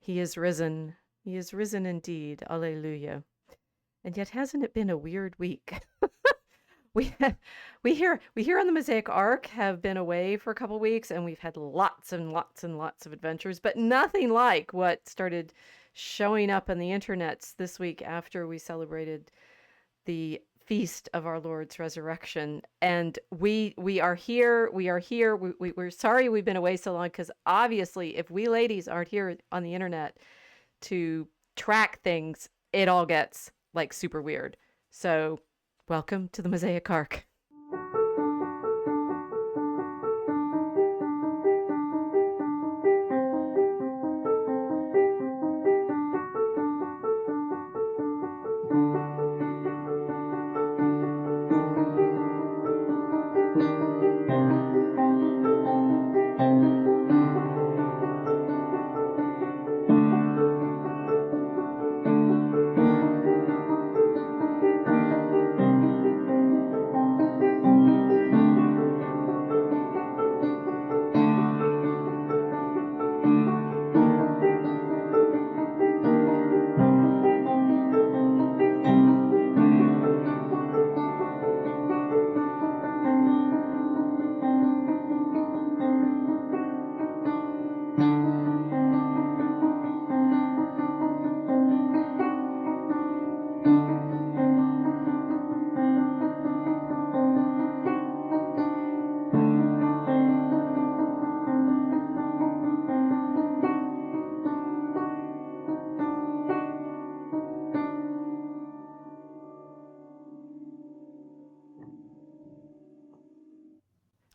He is risen. He is risen indeed. Alleluia. And yet, hasn't it been a weird week? we we here on the Mosaic Ark have been away for a couple weeks, and we've had lots and lots and lots of adventures, but nothing like what started showing up on the internets this week after we celebrated the feast of our Lord's resurrection. And we are here. We are here. We're sorry we've been away so long, because obviously, if we ladies aren't here on the internet to track things, it all gets like super weird. So, welcome to the Mosaic Ark.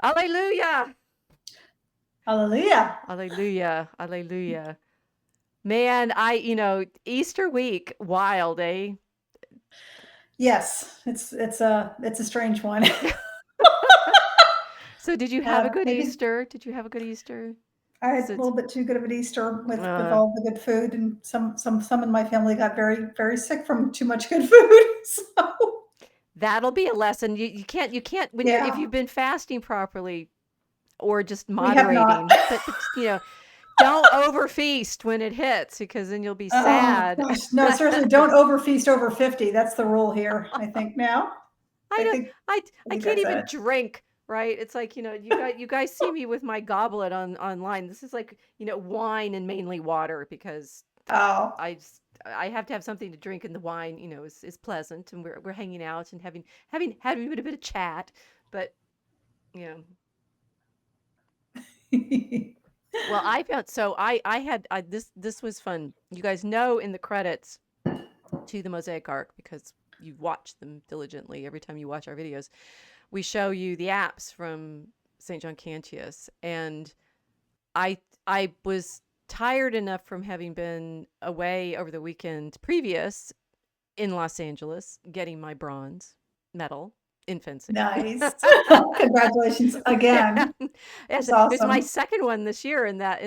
Alleluia! Hallelujah. Alleluia! Alleluia! Man, Easter week, wild, eh? Yes, it's a strange one. So, did you have a good Maybe Easter? Did you have a good Easter? I had a So, little bit too good of an Easter with uh, all the good food, and some in my family got very sick from too much good food. So that'll be a lesson. You can't when you're if yeah, you've been fasting properly or just we have not. moderating, but don't overfeast when it hits, because then you'll be Oh sad. gosh, no, seriously, don't overfeast over 50. That's the rule here. I think now. I I don't, think I I I think can't that's even it. drink, right? It's like, you guys see me with my goblet online. This is like, wine and mainly water, because Oh, I have to have something to drink, and the wine, is pleasant, and we're hanging out and having a bit of chat, but you know. Well, I found so I had this was fun. You guys know, in the credits to the Mosaic Ark, because you watch them diligently every time you watch our videos, we show you the apps from St. John Cantius, and I I was tired enough from having been away over the weekend previous in Los Angeles getting my bronze medal in fencing. nice. Congratulations again. Yes, That's it was my awesome. second one this year in that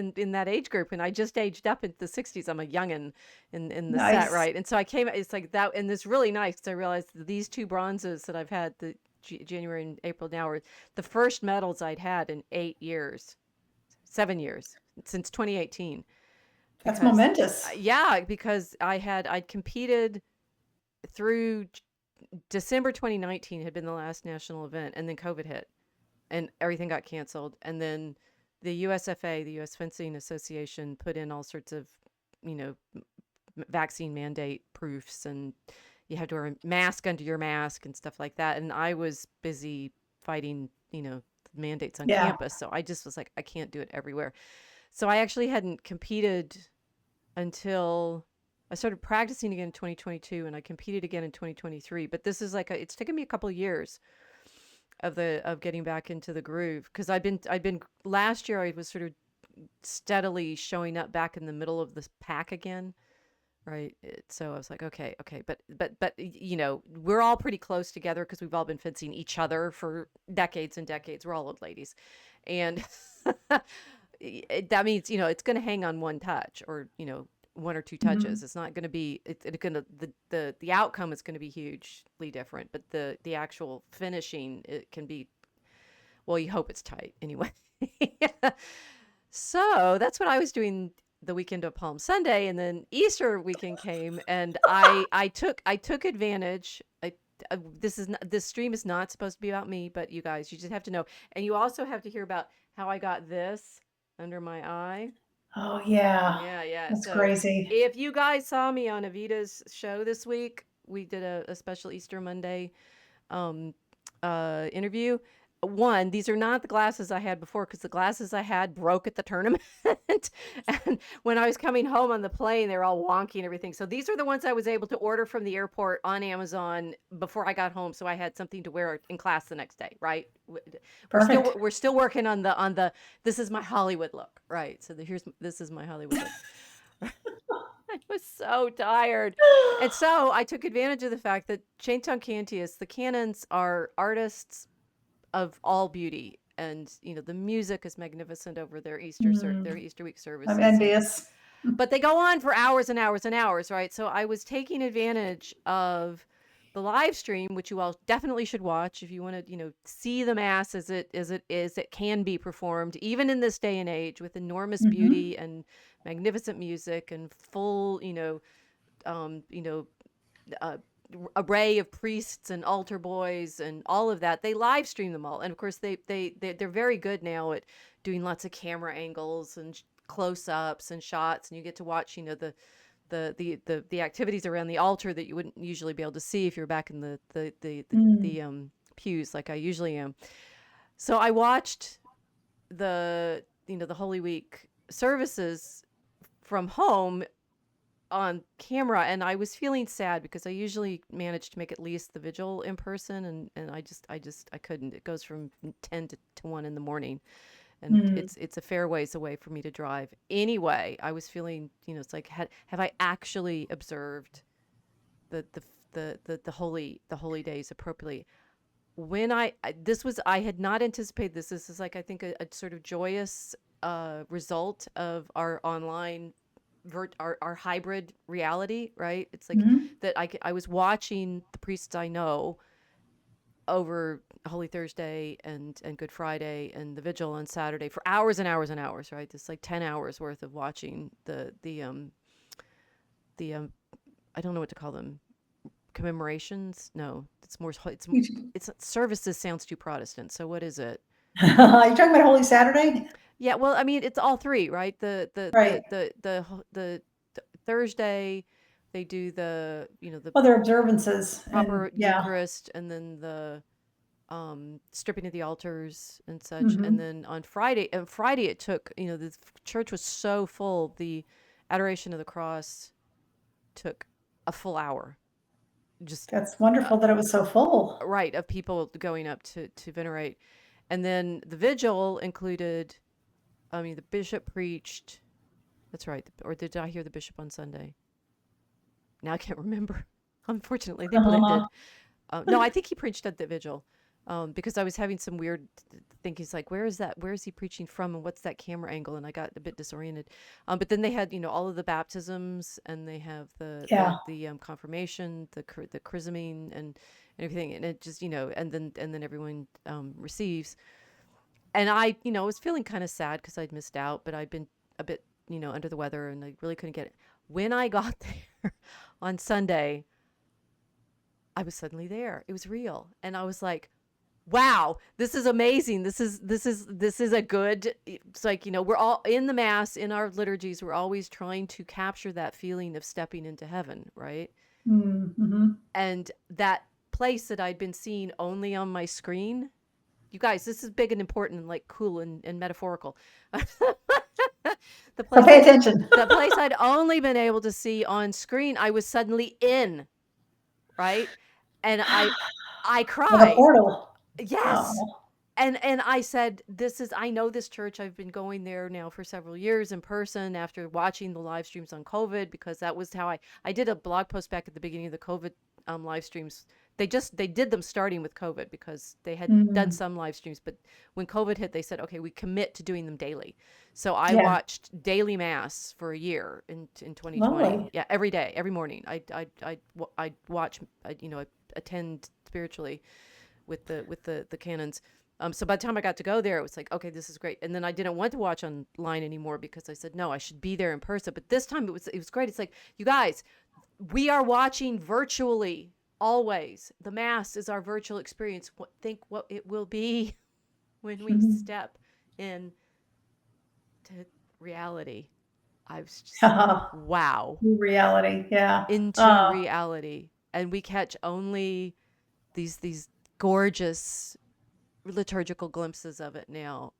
age group, and I just aged up into the 60s. I'm a youngin in the set, Nice. right? And so I came. It's like that, and it's really nice, because I realized that these two bronzes that I've had, the January and April now, are the first medals I'd had in 8 years, 7 years, since 2018. That's Because momentous. yeah, because I'd competed through December 2019 had been the last national event, and then COVID hit, and everything got canceled. And then the USFA, the U.S. Fencing Association, put in all sorts of, you know, vaccine mandate proofs, and you have to wear a mask under your mask and stuff like that. And I was busy fighting, mandates on Yeah. campus. So I just was like, I can't do it everywhere. So I actually hadn't competed until I started practicing again in 2022, and I competed again in 2023. But this is like it's taken me a couple of years of getting back into the groove, because I've been last year I was sort of steadily showing up back in the middle of this pack again, right? So I was like, okay, but we're all pretty close together, because we've all been fencing each other for decades and decades. We're all old ladies, and that means, it's going to hang on one touch, or one or two touches. Mhm. It's not going to be it's going to the outcome is going to be hugely different, but the actual finishing, it can be, well, you hope it's tight anyway. So that's what I was doing the weekend of Palm Sunday, and then Easter weekend came, and I took advantage. This stream is not supposed to be about me, but you guys, you just have to know, and you also have to hear about how I got this under my eye. Oh, yeah. Yeah. That's So crazy. if you guys saw me on Evita's show this week, we did a special Easter Monday um, interview. One, these are not the glasses I had before because the glasses I had broke at the tournament. And when I was coming home on the plane, they were all wonky and everything. So these are the ones I was able to order from the airport on Amazon before I got home. So I had something to wear in class the next day, right? Perfect. We're still working on the this is my Hollywood look, right? So this is my Hollywood look. I was so tired. And so I took advantage of the fact that Chaintown Cantius, the canons are artists of all beauty. And, the music is magnificent over their their Easter week I'm services. envious. But they go on for hours and hours and hours, right? So I was taking advantage of the live stream, which you all definitely should watch if you want to, see the mass as it can be performed, even in this day and age, with enormous beauty and magnificent music and full, um, you know, uh, array of priests and altar boys and all of that. They live stream them all, and of course they're very good now at doing lots of camera angles and close-ups and shots, and you get to watch the activities around the altar that you wouldn't usually be able to see if you're back in the pews like I usually am. So I watched the Holy Week services from home on camera, and I was feeling sad because I usually manage to make at least the vigil in person, and I couldn't. It goes from 10 to 1 in the morning, and it's a fair ways away for me to drive. Anyway, I was feeling, it's like, have I actually observed the holy days appropriately? When I had not anticipated this. This is like, I think, a sort of joyous result of our online our hybrid reality, right? It's like that I was watching the priests I know over Holy Thursday and Good Friday and the vigil on Saturday for hours and hours and hours, right? It's like 10 hours worth of watching the I don't know what to call them. Commemorations? No, it's services sounds too Protestant. So what is it? Are you talking about Holy Saturday? Yeah, well, I mean, it's all three, right? Right. The Thursday, they do the the Other observances and proper yeah. Eucharist, and then the stripping of the altars and such, and Mhm. then on Friday, it took, the church was so full, the adoration of the cross took a full hour, just That's wonderful that it was so full. right, of people going up to venerate, and then the vigil included. I mean, the bishop preached. That's right. Or did I hear the bishop on Sunday? Now I can't remember. Unfortunately, they blended. Uh-huh. No, I think he preached at the vigil, because I was having some weird thinking. Like, where is that? Where is he preaching from? And what's that camera angle? And I got a bit disoriented. But then they had, all of the baptisms, and they have Yeah. the confirmation, the chrisming, and everything. And it just, and then everyone receives. And I, was feeling kind of sad because I'd missed out, but I'd been a bit, under the weather, and I really couldn't get it. When I got there on Sunday, I was suddenly there. It was real. And I was like, wow, this is amazing. This is a good, it's like, we're all in the mass, in our liturgies, we're always trying to capture that feeling of stepping into heaven, right? Mm-hmm. And that place that I'd been seeing only on my screen, you guys, this is big and important and like cool and metaphorical. So pay attention. The place I'd only been able to see on screen, I was suddenly in, right? And I cried. Like a portal. Yes. Oh. And I said, I know this church. I've been going there now for several years in person after watching the live streams on COVID, because that was how I did a blog post back at the beginning of the COVID live streams. They did them starting with COVID because they had done some live streams, but when COVID hit, they said, okay, we commit to doing them daily. So I watched daily mass for a year in 2020. Lovely. Yeah, every day, every morning. I watch, attend spiritually with the canons. So by the time I got to go there, it was like, okay, this is great. And then I didn't want to watch online anymore because I said, no, I should be there in person. But this time it was great. It's like, you guys, we are watching virtually always. The Mass is our virtual experience. Think what it will be when we step in to reality. I was just like, wow, Reality. Yeah. into reality. And we catch only these gorgeous liturgical glimpses of it now.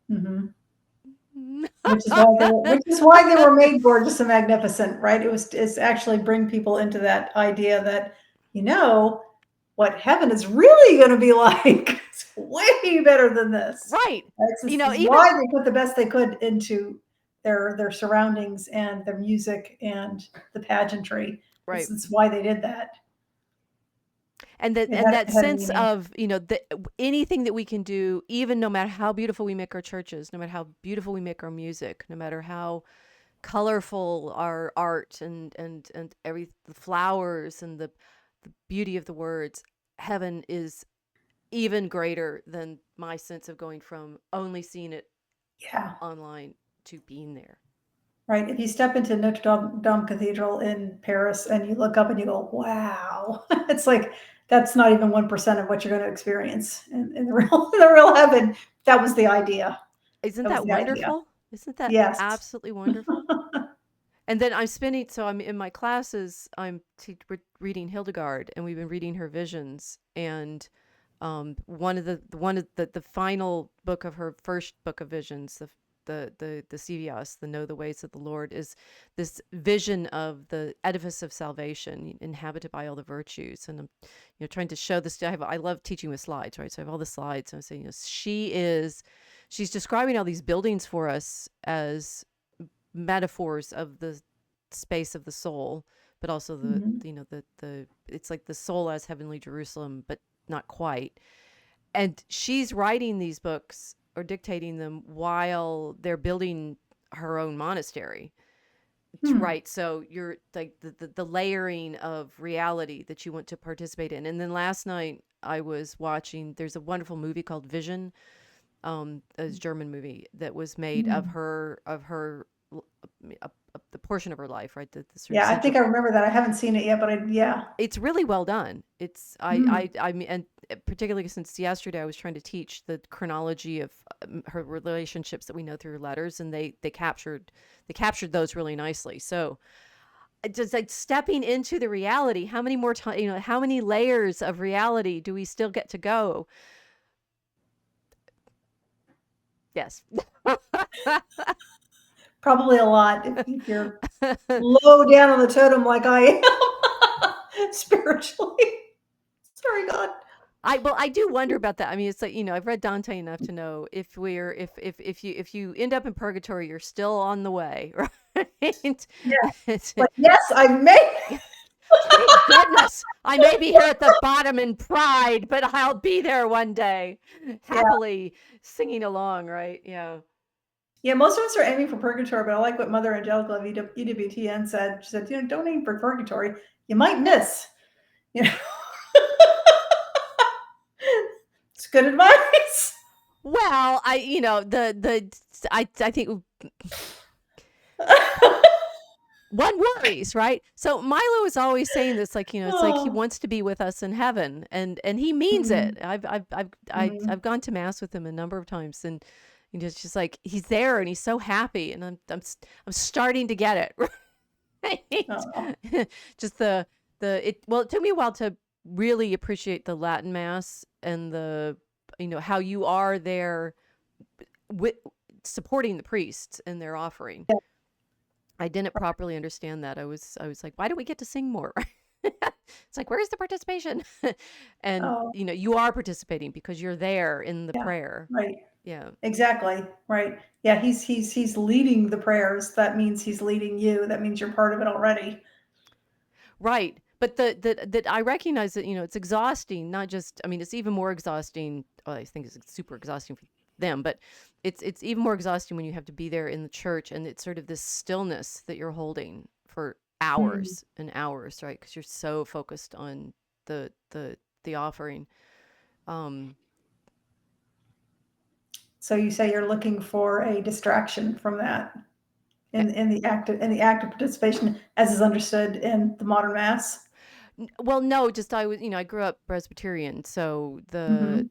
Mhm. Which is why they were made gorgeous and magnificent, right? It's actually bring people into that idea that, you know, what heaven is really going to be like. It's way better than this. Right. This is Even why they put the best they could into their surroundings and their music and the pageantry. right. This is why they did that. And It that had a sense meaning. of, anything that we can do, even no matter how beautiful we make our churches, no matter how beautiful we make our music, no matter how colorful our art and the flowers and the beauty of the words, heaven is even greater than my sense of going from only seeing it Yeah. online to being there. Right. If you step into Notre Dame Cathedral in Paris and you look up and you go, wow, it's like that's not even 1% of what you're going to experience in the real in the real heaven. That was the idea. Isn't That was that the idea. wonderful? Isn't that Yes. absolutely wonderful? And then I'm in my classes, we're reading Hildegard, and we've been reading her visions. And one of the final book of her first book of visions, the Sivias, the Know the Ways of the Lord, is this vision of the edifice of salvation inhabited by all the virtues. And I'm trying to show this. I love teaching with slides, right? So I have all the slides, and I'm saying, she's describing all these buildings for us as metaphors of the space of the soul, but also the it's like the soul as heavenly Jerusalem, but not quite. And she's writing these books or dictating them while they're building her own monastery. Right. So you're like the layering of reality that you want to participate in. And then last night I was watching, there's a wonderful movie called Vision, a German movie that was made of the portion of her life, right? The sort of Yeah, I think central. I remember that. I haven't seen it yet, but yeah. It's really well done. It's I mean, and particularly since yesterday I was trying to teach the chronology of her relationships that we know through her letters, and they captured those really nicely. So just like stepping into the reality, how many more times, how many layers of reality do we still get to go? Yes. Probably a lot if you're low down on the totem like I am spiritually. Sorry, God. I do wonder about that. I mean, it's like, I've read Dante enough to know if you end up in purgatory, you're still on the way, right? Yes. But yes, I may. Thank goodness. I may be here at the bottom in pride, but I'll be there one day, happily singing along, right? Yeah. Yeah, most of us are aiming for purgatory, but I like what Mother Angelica of EWTN said. She said, don't aim for purgatory. You might miss. You know, it's good advice. Well, I think one worries, right? So Milo is always saying this, like, it's like he wants to be with us in heaven, and he means it. I've gone to mass with him a number of times, and it's just like he's there and he's so happy, and I'm starting to get it. Right? Just it took me a while to really appreciate the Latin Mass and the how you are there with supporting the priests in their offering. Yeah. I didn't properly understand that. I was like, why don't we get to sing more? It's like, where's the participation? And you are participating because you're there in the prayer. Right. Yeah. Exactly. Right. Yeah, he's leading the prayers. That means he's leading you. That means you're part of it already. Right. But that I recognize that, it's exhausting, not just, I mean, it's even more exhausting. Well, I think it's super exhausting for them, but it's even more exhausting when you have to be there in the church, and it's sort of this stillness that you're holding for hours and hours, right? Because you're so focused on the offering. So you say you're looking for a distraction from that in the act of participation as is understood in the modern mass. Well, no, just I was, I grew up Presbyterian, so Hmm.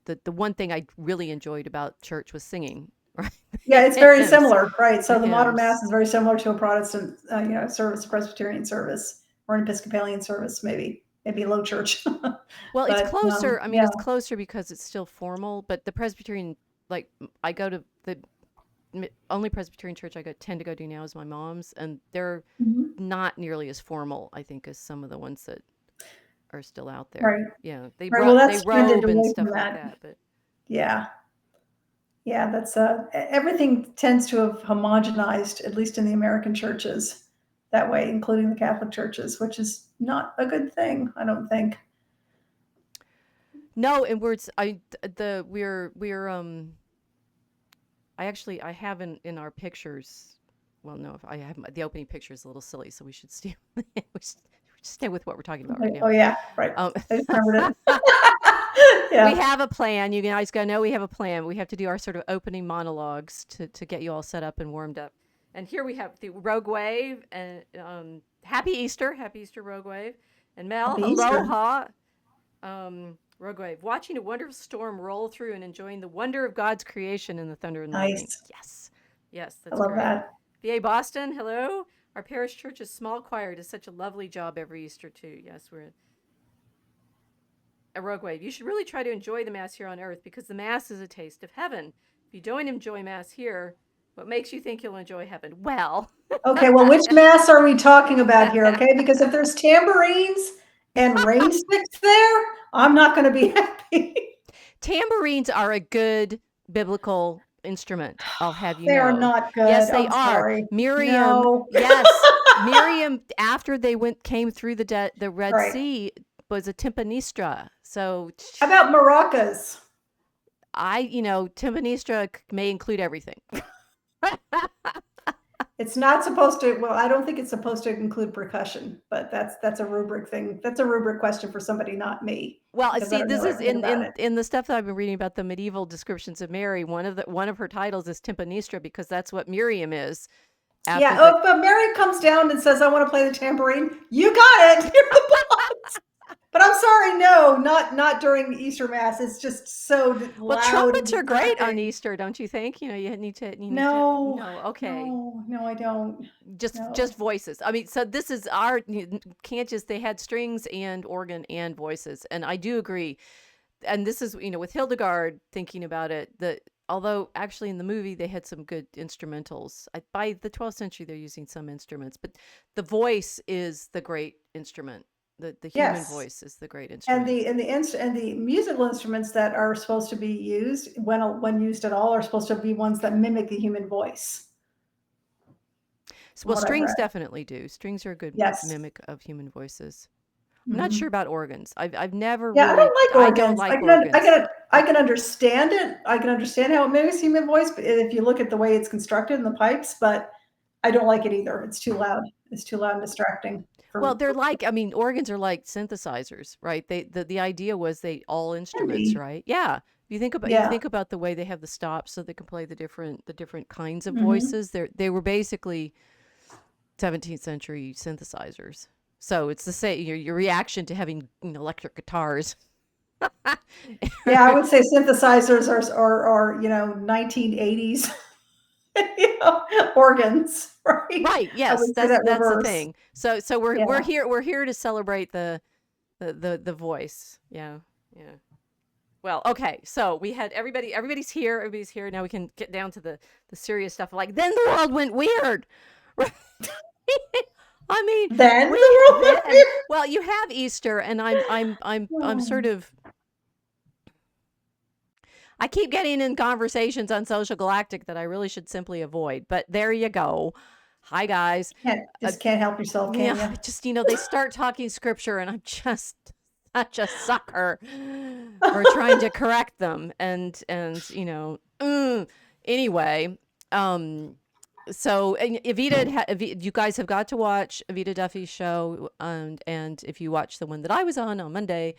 the one thing I really enjoyed about church was singing, right? Yeah, it's The very hymns, similar, right? the So the modern hymns. mass is very similar to a Protestant, service, a Presbyterian service, or an Episcopalian service, maybe low church. Well, it's But closer. I mean, yeah. it's closer because it's still formal, but the Presbyterian, like I go to the only Presbyterian church tend to go to now is my mom's, and they're Mhm. not nearly as formal, I think, as some of the ones that are still out there. Right, Yeah, right. Well, they that's trended robe and away from stuff like that. that, but Yeah, yeah. That's everything tends to have homogenized, at least in the American churches, that way, including the Catholic churches, which is not a good thing, I don't think. no, and we're I have in our pictures. Well, no, if I have the opening picture is a little silly, so we should stay we should stay with what we're talking about right Oh now. yeah, right. Um, I just remembered it. we Yeah. have a plan. You guys gotta know we have a plan. We have to do our sort of opening monologues to get you all set up and warmed up. And here we have the Rogue Wave and Happy Easter, Rogue Wave, and Mel, Happy Easter. aloha. Rogue Wave, watching a wonderful storm roll through and enjoying the wonder of God's creation in the thunder and lightning. Nice. Yes, yes, I that's love great. that. VA Boston, hello. Our parish church's small choir does such a lovely job every Easter too. Yes, we're a Rogue Wave. You should really try to enjoy the Mass here on Earth because the Mass is a taste of heaven. If you don't enjoy Mass here, what makes you think you'll enjoy heaven? Well, Okay, well, which mass are we talking about here? Okay, because if there's tambourines and rain sticks there, I'm not going to be happy. tambourines are a good biblical instrument. I'll have you They are know. not Yes, good. they I'm are. sorry. Miriam, No. yes, Miriam. After they came through the Red Right. Sea, was a timpanistra. So How about maracas? timpanistra may include everything. It's not supposed to. Well, I don't think it's supposed to include percussion, but that's a rubric thing. That's a rubric question for somebody, not me, Well, I because I see. don't This know is everything about it. in the stuff that I've been reading about the medieval descriptions of Mary. One of her titles is Timpanistra because that's what Miriam is. After Yeah. the Oh, if Mary comes down and says, "I want to play the tambourine," you got it. You're the boss. But I'm sorry, no, not during Easter Mass. It's just so well, loud and trumpets are great on distracting. Easter, don't you think? You need to No, no, okay. no, I don't. Just No. voices. I mean, so this is our can't just they had strings and organ and voices. And I do agree. And this is, with Hildegard thinking about it, that although actually in the movie they had some good instrumentals. By the 12th century they're using some instruments, but the voice is the great instrument. The human Yes. voice is the great And instrument. the musical instruments that are supposed to be used, when used at all, are supposed to be ones that mimic the human voice, So, from well, what I've strings read. definitely do. Strings are a good Yes. mimic of human voices. I'm not sure Mhm. about organs. I've never Yeah, I really. don't like I don't organs. like organs. I can understand it. I can understand how it mimics human voice, but if you look at the way it's constructed in the pipes, but I don't like it either. It's too loud. It's too loud and distracting Well, for they're like, I mean, organs are like synthesizers, right? The idea was they all instruments, candy. right? Yeah. You Yeah. think about the way they have the stops so they can play the different kinds of Mhm. voices. They were basically 17th century synthesizers. So it's the same your reaction to having electric guitars. Yeah, I would say synthesizers are 1980s, organs, right? Right. I Yes, would say that that's the reverse. thing. So we're Yeah. here to celebrate the voice. Yeah. Yeah. Well, okay. So we had everybody's here. Everybody's here. Now we can get down to the serious stuff. Like then the world went weird. Right? I mean, Then the world went then well, you have Easter, and I'm sort weird. of I keep getting in conversations on Social Galactic that I really should simply avoid. But there you go. Hi guys. Uh, Can't help yourself, can yeah, you? just they start talking scripture, and I'm just such a sucker for trying to correct them, and anyway. So and you guys have got to watch Evita Duffy's show, and if you watch the one that I was on Monday,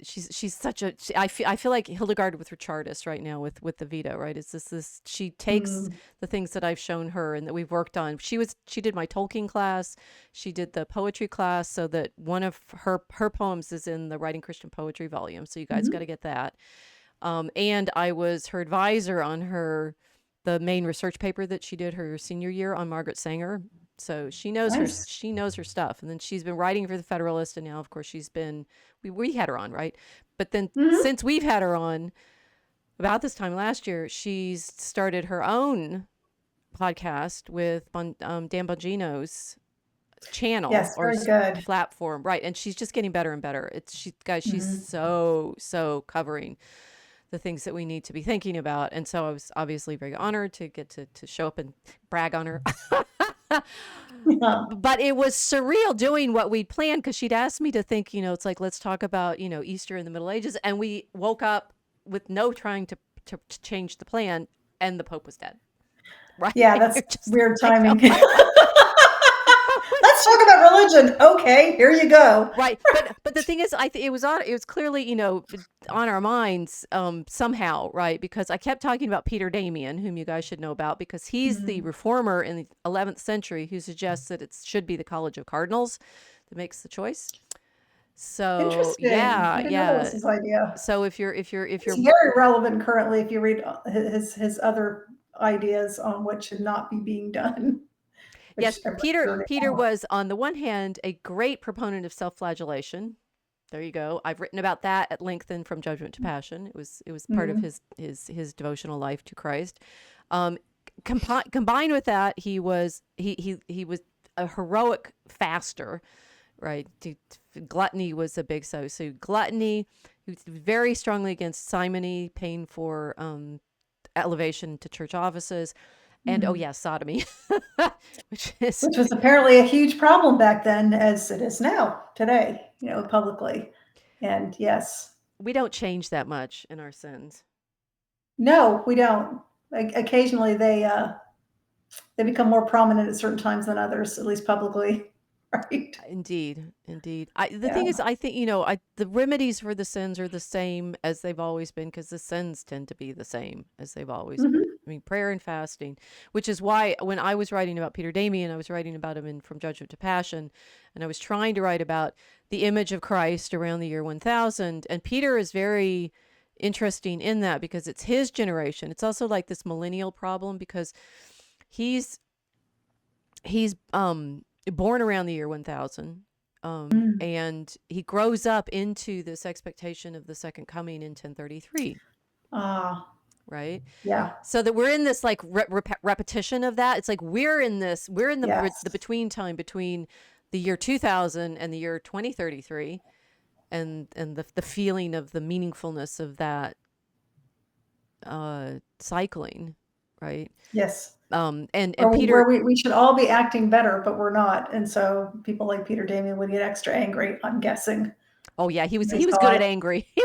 She's such a, I feel like Hildegard with Richardis right now with the veto, right? It's this, she takes Mm. the things that I've shown her and that we've worked on. She did my Tolkien class. She did the poetry class, so that one of her poems is in the Writing Christian Poetry volume. So you guys got to Mhm. get that. And I was her advisor on the main research paper that she did her senior year on Margaret Sanger. So Nice. she knows her stuff. And then she's been writing for the Federalist, and now of course we had her on, right? But then Mhm. since we've had her on about this time last year, she's started her own podcast with Dan Bongino's channel Yes, or very good. platform, right? And she's just getting better and better. She's Mhm. so covering the things that we need to be thinking about. And so I was obviously very honored to get to show up and brag on her. Yeah. But it was surreal doing what we'd planned, because she'd asked me to think, it's like, let's talk about, Easter in the Middle Ages. And we woke up with no trying to change the plan, and the Pope was dead. Right? Yeah, And that's you're just weird like, oh timing. my God. Let's talk about religion. Okay, here you go. Right, but the thing is, it was on. It was clearly, on our minds somehow, right? Because I kept talking about Peter Damian, whom you guys should know about, because he's the Mm. reformer in the 11th century who suggests that it should be the College of Cardinals that makes the choice. So Interesting. I didn't know that was yeah. his idea. So if It's you're very relevant currently if you read his other ideas on what should not be being done, yes, which I'm not sure Peter anymore. was on the one hand a great proponent of self-flagellation. There you go. I've written about that at length in From Judgment to Passion. It was part of Mhm. his devotional life to Christ. Um, combined with that, he was a heroic faster, right? Gluttony was a big so gluttony. He was very strongly against simony, paying for elevation to church offices, and oh Mhm. yeah, sodomy, which is Which was apparently a huge problem back then, as it is now today, publicly. And yes, we don't change that much in our sins. no, we don't. Occasionally, they become more prominent at certain times than others, at least publicly, right? Indeed, indeed. The Yeah. thing is, I think, the remedies for the sins are the same as they've always been, because the sins tend to be the same as they've always been. Mhm. I mean, prayer and fasting, which is why when I was writing about Peter Damian, I was writing about him in From Judgment to Passion, and I was trying to write about the image of Christ around the year 1000. And Peter is very interesting in that, because it's his generation. It's also like this millennial problem, because he's he's born around the year 1000, Mm. and he grows up into this expectation of the second coming in 1033, Ah, right? yeah. So that we're in this like repetition of that. It's like we're in the Yes. between time between the year 2000 and the year 2033, and the feeling of the meaningfulness of that cycling, right? Yes. And Where Peter. we should all be acting better, but we're not. And so people like Peter Damian would get extra angry, I'm guessing. Oh yeah, he was They he was saw good at it. angry. He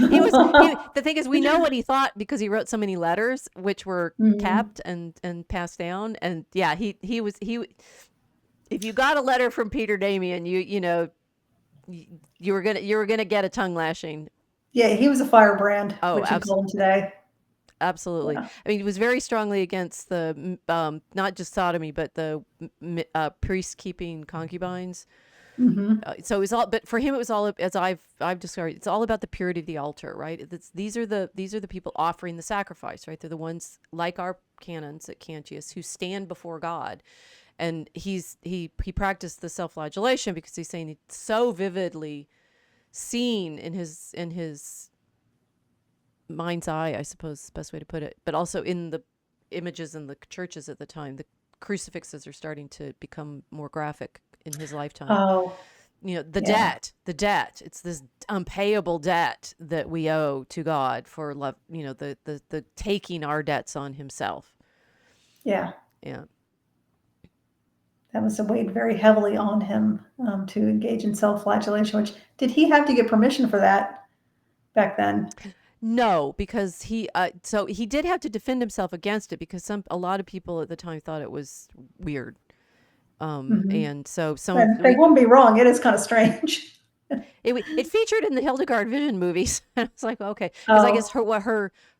the thing is, we know what he thought because he wrote so many letters which were Mhm. kept and passed down. And yeah, if you got a letter from Peter Damian, you were gonna get a tongue lashing. Yeah, he was a firebrand, Oh, which you'd call him today. absolutely. Yeah. I mean, he was very strongly against the not just sodomy, but the priest keeping concubines. Mhm. So it was all, but for him, it was all, as I've discovered, it's all about the purity of the altar, right? These are the people offering the sacrifice, right? They're the ones like our canons at Cantius who stand before God, and he practiced the self-flagellation because he's saying it's so vividly seen in his mind's eye, I suppose is the best way to put it, but also in the images in the churches at the time. The crucifixes are starting to become more graphic in his lifetime. Oh, yeah. The debt, it's this unpayable debt that we owe to God for love, the taking our debts on himself. Yeah. Yeah. That was weighed very heavily on him, to engage in self-flagellation, which did he have to get permission for that back then? No, because so he did have to defend himself against it, because a lot of people at the time thought it was weird. Mhm. And so some of And they wouldn't be wrong. It is kind of strange. It featured in the Hildegard Vision movies. It's like, okay, because I guess Oh,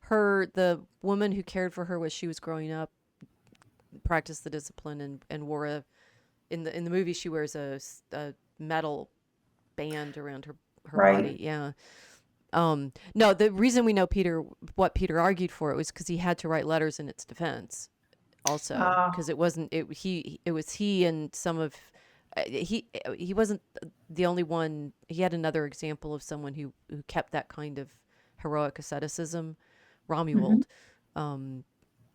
her the woman who cared for her as she was growing up practiced the discipline and wore in the movie she wears a metal band around her right. body. Yeah. No, the reason we know what Peter argued for it was because he had to write letters in its defense also, because Ah, it was he and some of he wasn't the only one. He had another example of someone who kept that kind of heroic asceticism, mhm. Romuald, um,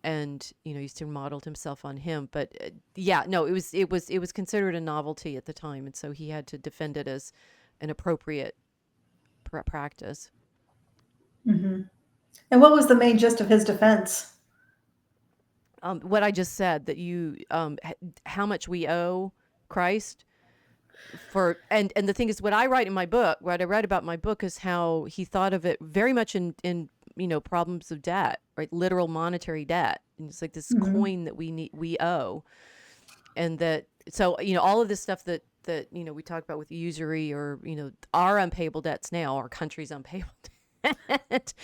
and he sort of modeled himself on him. But yeah, no, it was considered a novelty at the time, and so he had to defend it as an appropriate practice. Mhm. And what was the main gist of his defense? What I just said, that how much we owe Christ for, and the thing is, what I write in my book, what I read about my book, is how he thought of it very much in problems of debt, right? Literal monetary debt, and it's like this Mhm. coin that we owe, and that so all of this stuff that we talk about with usury, or our unpayable debts now, our country's unpayable debt,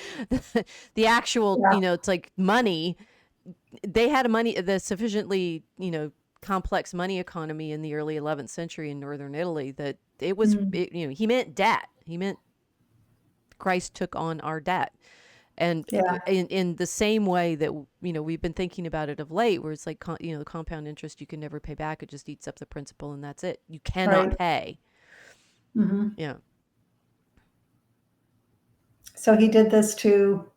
the actual Yeah. it's like money. They had the sufficiently complex money economy in the early 11th century in northern Italy that Mm. he meant debt. He meant Christ took on our debt. And Yeah. in the same way that we've been thinking about it of late, where it's like the compound interest, you can never pay back. It just eats up the principal, and that's it. You cannot Right. pay. Mhm. Yeah. So he did this to,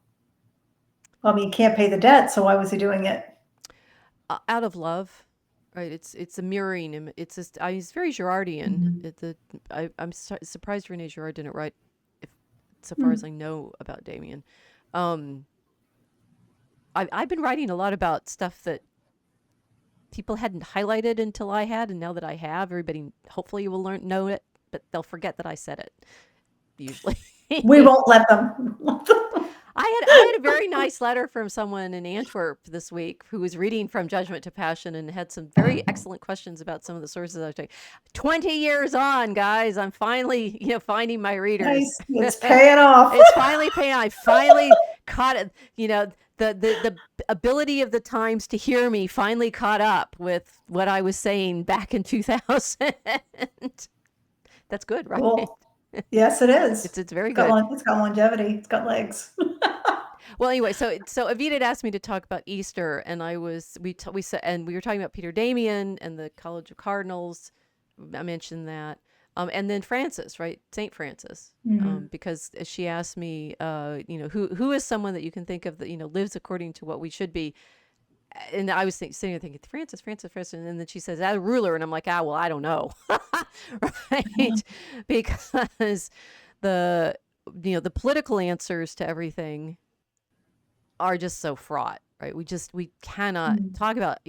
well, I mean, he can't pay the debt, so why was he doing it? Out of love, right? It's a mirroring. It's just he's very Girardian. Mhm. I'm surprised Rene Girard didn't write, if so far as Mm. I know about Damien. Um, I've been writing a lot about stuff that people hadn't highlighted until I had, and now that I have, everybody hopefully will know it, but they'll forget that I said it usually. We won't let them. I had a very nice letter from someone in Antwerp this week who was reading From Judgment to Passion and had some very excellent questions about some of the sources I was taking. 20 years on, guys, I'm finally, finding my readers. Nice. It's paying off. It's finally paying. I finally caught it. The ability of the Times to hear me finally caught up with what I was saying back in 2000. That's good, right? Cool. Yes, it is. It's very good. It's got longevity. It's got legs. Well, anyway, so Evita had asked me to talk about Easter, and we said, and we were talking about Peter Damian and the College of Cardinals. I mentioned that, and then Francis, right, Saint Francis, Mhm. because she asked me, who is someone that you can think of that lives according to what we should be, and I was sitting there thinking Francis, and then she says, as a ruler, and I'm like, well, I don't know, right, because the the political answers to everything are just so fraught, right? We cannot Mhm. talk about,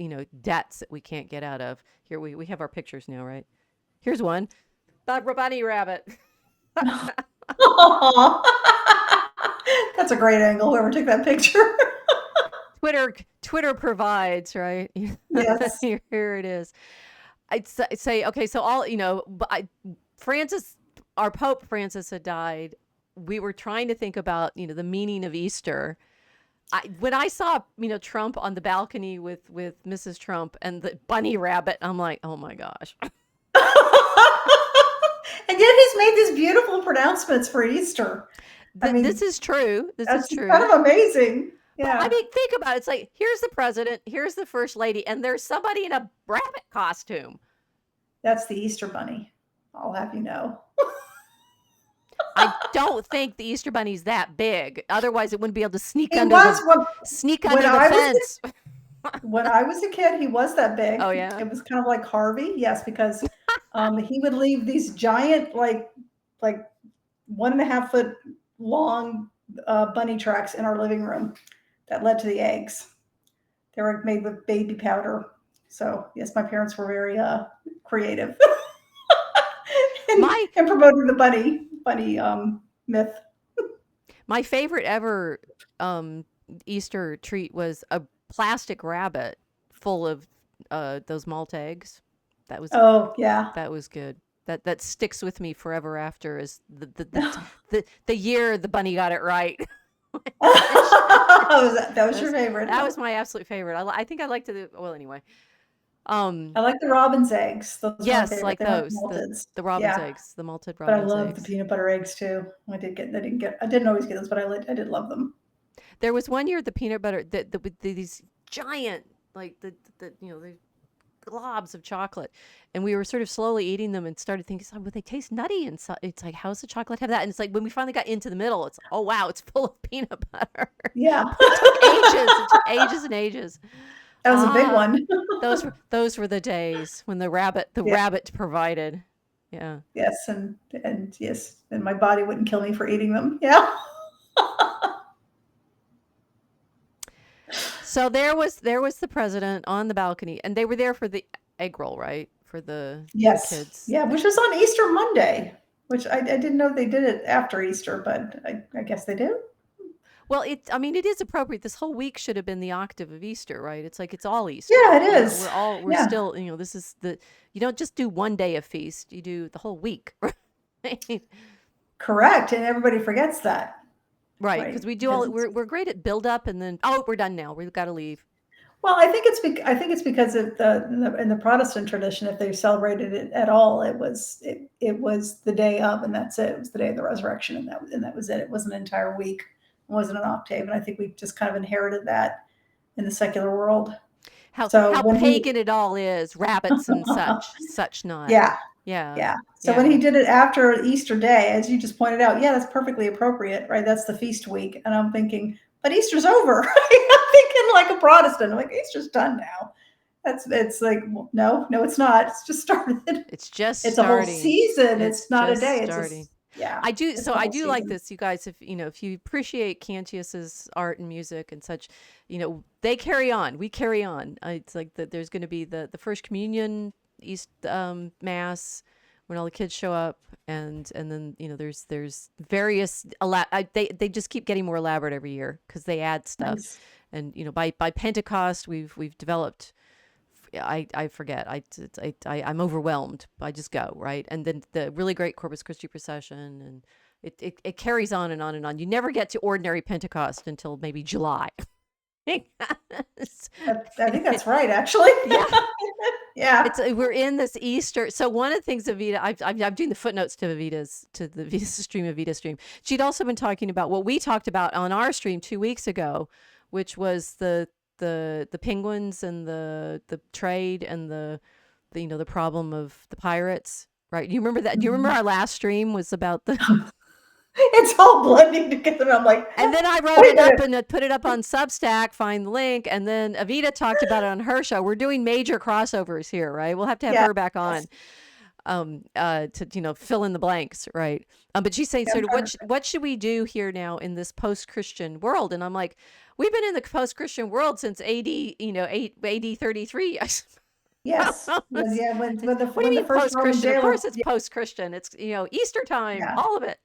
debts that we can't get out of. Here we have our pictures now, right? Here's one. The bunny rabbit. That's a great angle. Whoever took that picture. Twitter provides, right? Yes. Here it is. I'd say, okay, so all, but Francis, our Pope Francis had died. We were trying to think about, the meaning of Easter. When I saw Trump on the balcony with Mrs. Trump and the bunny rabbit, I'm like, oh my gosh. And yet he's made these beautiful pronouncements for Easter. I This mean, is true. This is that's kind true. of amazing. But I Yeah. mean, think about it. It's like, here's the president, here's the first lady, and there's somebody in a rabbit costume. That's the Easter bunny. I'll have you know. I don't think the Easter bunny's that big. Otherwise, it wouldn't be able to He was sneak when under the I was fence. when I was a kid, he was that big. Oh yeah. It was kind of like Harvey, yes, because he would leave these giant, like 1.5 foot long bunny tracks in our living room that led to the eggs. They were made with baby powder. So yes, my parents were very creative in, My in promoting the bunny myth. my favorite ever Easter treat was a plastic rabbit full of those malt eggs. That was Oh yeah, that was good. that sticks with me forever after is the year the bunny got it right. That was your favorite. That was my absolute favorite. I think I liked it. Well, anyway. I like the robin's eggs. Those are my Yes, favorite. like They weren't those, malted. the robin's Yeah, eggs, the malted but I robin's love the eggs. peanut butter eggs too. I didn't always get those, but I did love them. There was one year the peanut butter these giant like the the globs of chocolate, and we were sort of slowly eating them and started thinking, oh, would they taste nutty? And so it's like, how's the chocolate have that? And it's like when we finally got into the middle, it's oh wow, it's full of peanut butter. Yeah, It took ages. It took ages and ages. that was a big one. Those were the days when the rabbit provided. Yeah. Yes, and yes, and my body wouldn't kill me for eating them. Yeah. So there was the president on the balcony, and they were there for the egg roll, right? For the Yes. kids. Yeah, which was on Easter Monday, which I didn't know they did it after Easter, but I guess they do. Well, it is appropriate. This whole week should have been the octave of Easter, right? It's like it's all Easter. Yeah, it is. We're Yeah. still, this is you don't just do one day of feast, you do the whole week, right? Correct, and everybody forgets that. Right, because we do we're great at build up and then we're done now. We've got to leave. Well, I think it's because of in the Protestant tradition, if they celebrated it at all, it was the day of, and that's it. It was the day of the resurrection, and that was it. It wasn't an entire week. It wasn't an octave, and I think we've just kind of inherited that in the secular world. How pagan it all is, rabbits and such not. Yeah. Yeah. Yeah. So when he did it after Easter Day, as you just pointed out, yeah, that's perfectly appropriate, right? That's the feast week. And I'm thinking, but Easter's over. I'm thinking like a Protestant. I'm like, Easter's done now. It's like, well, no, it's not. It's just started. It's just it's starting. A whole season. It's not a day. Starting. Yeah. I do. So I do like this, you guys. If you appreciate Cantius's art and music and such, they carry on. We carry on. It's like there's going to be the first communion East Mass when all the kids show up, and then there's various they just keep getting more elaborate every year because they add stuff. Nice. And by Pentecost we've developed. I forget. I'm overwhelmed. I just go, right. And then the really great Corpus Christi procession, and it carries on and on and on. You never get to ordinary Pentecost until maybe July. I think that's right, actually. Yeah. Yeah. We're in this Easter. So one of the things Evita, I'm doing the footnotes to the Evita stream. She'd also been talking about what we talked about on our stream 2 weeks ago, which was the penguins and the trade and the problem of the pirates, right? You remember that? Do you remember our last stream was about the it's all blending together. I'm like, and then I wrote it up and put it up on Substack, find the link, and then Evita talked about it on her show. We're doing major crossovers here, right? We'll have to have her back on to fill in the blanks, right? But she's saying sort of what should we do here now in this post-Christian world? And I'm like, we've been in the post-Christian world since AD 33. Yes. When the first post-Christian, of course it's post-Christian. It's Easter time, all of it.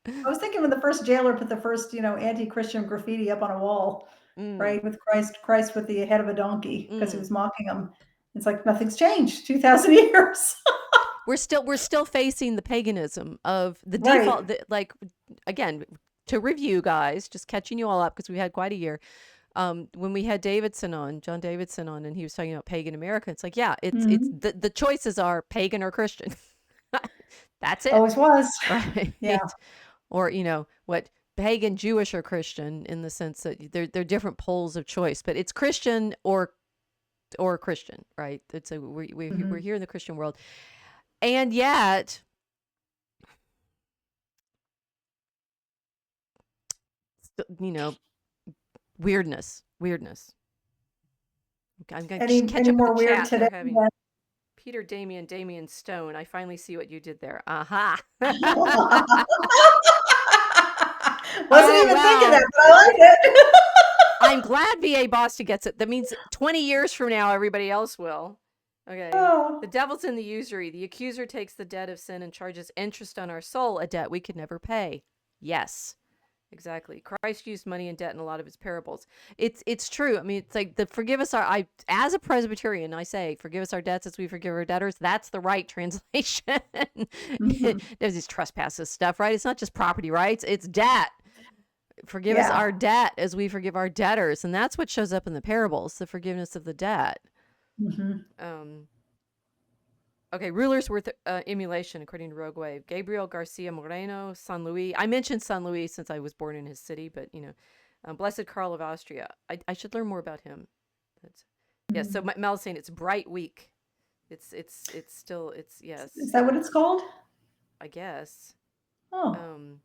I was thinking when the first jailer put the first anti-Christian graffiti up on a wall, right, with Christ with the head of a donkey because he was mocking him. It's like nothing's changed. 2,000 years. We're still facing the paganism of the default. Again, to review, guys, just catching you all up because we had quite a year. When we had John Davidson on, and he was talking about pagan America, it's like, it's the choices are pagan or Christian. That's it. Always was. Right. Yeah. Or, what pagan, Jewish, or Christian, in the sense that they're different poles of choice, but it's Christian or Christian, right? It's we're here in the Christian world. And yet weirdness. I'm going to catch up more with the weird chat. today. Peter, Damian Stone. I finally see what you did there. Aha. Wasn't even thinking that, but I like it. I'm glad VA Boston gets it. That means 20 years from now, everybody else will. Okay. Oh. The devil's in the usury. The accuser takes the debt of sin and charges interest on our soul, a debt we could never pay. Yes. Exactly. Christ used money and debt in a lot of his parables. It's true. I mean, it's like the forgive us our I as a Presbyterian, I say, forgive us our debts as we forgive our debtors. That's the right translation. Mhm. There's these trespasses stuff, right? It's not just property rights, it's debt. Forgive us Yeah. our debt as we forgive our debtors. And that's what shows up in the parables, the forgiveness of the debt. Hmm. Um Okay, rulers worth emulation, according to Rogue Wave. Gabriel Garcia Moreno, San Luis. I mentioned San Luis since I was born in his city, but Blessed Karl of Austria. I should learn more about him. That's, yes. So Mel's saying it's Bright Week. It's still yes. Is that what it's called? I guess. Oh, Um,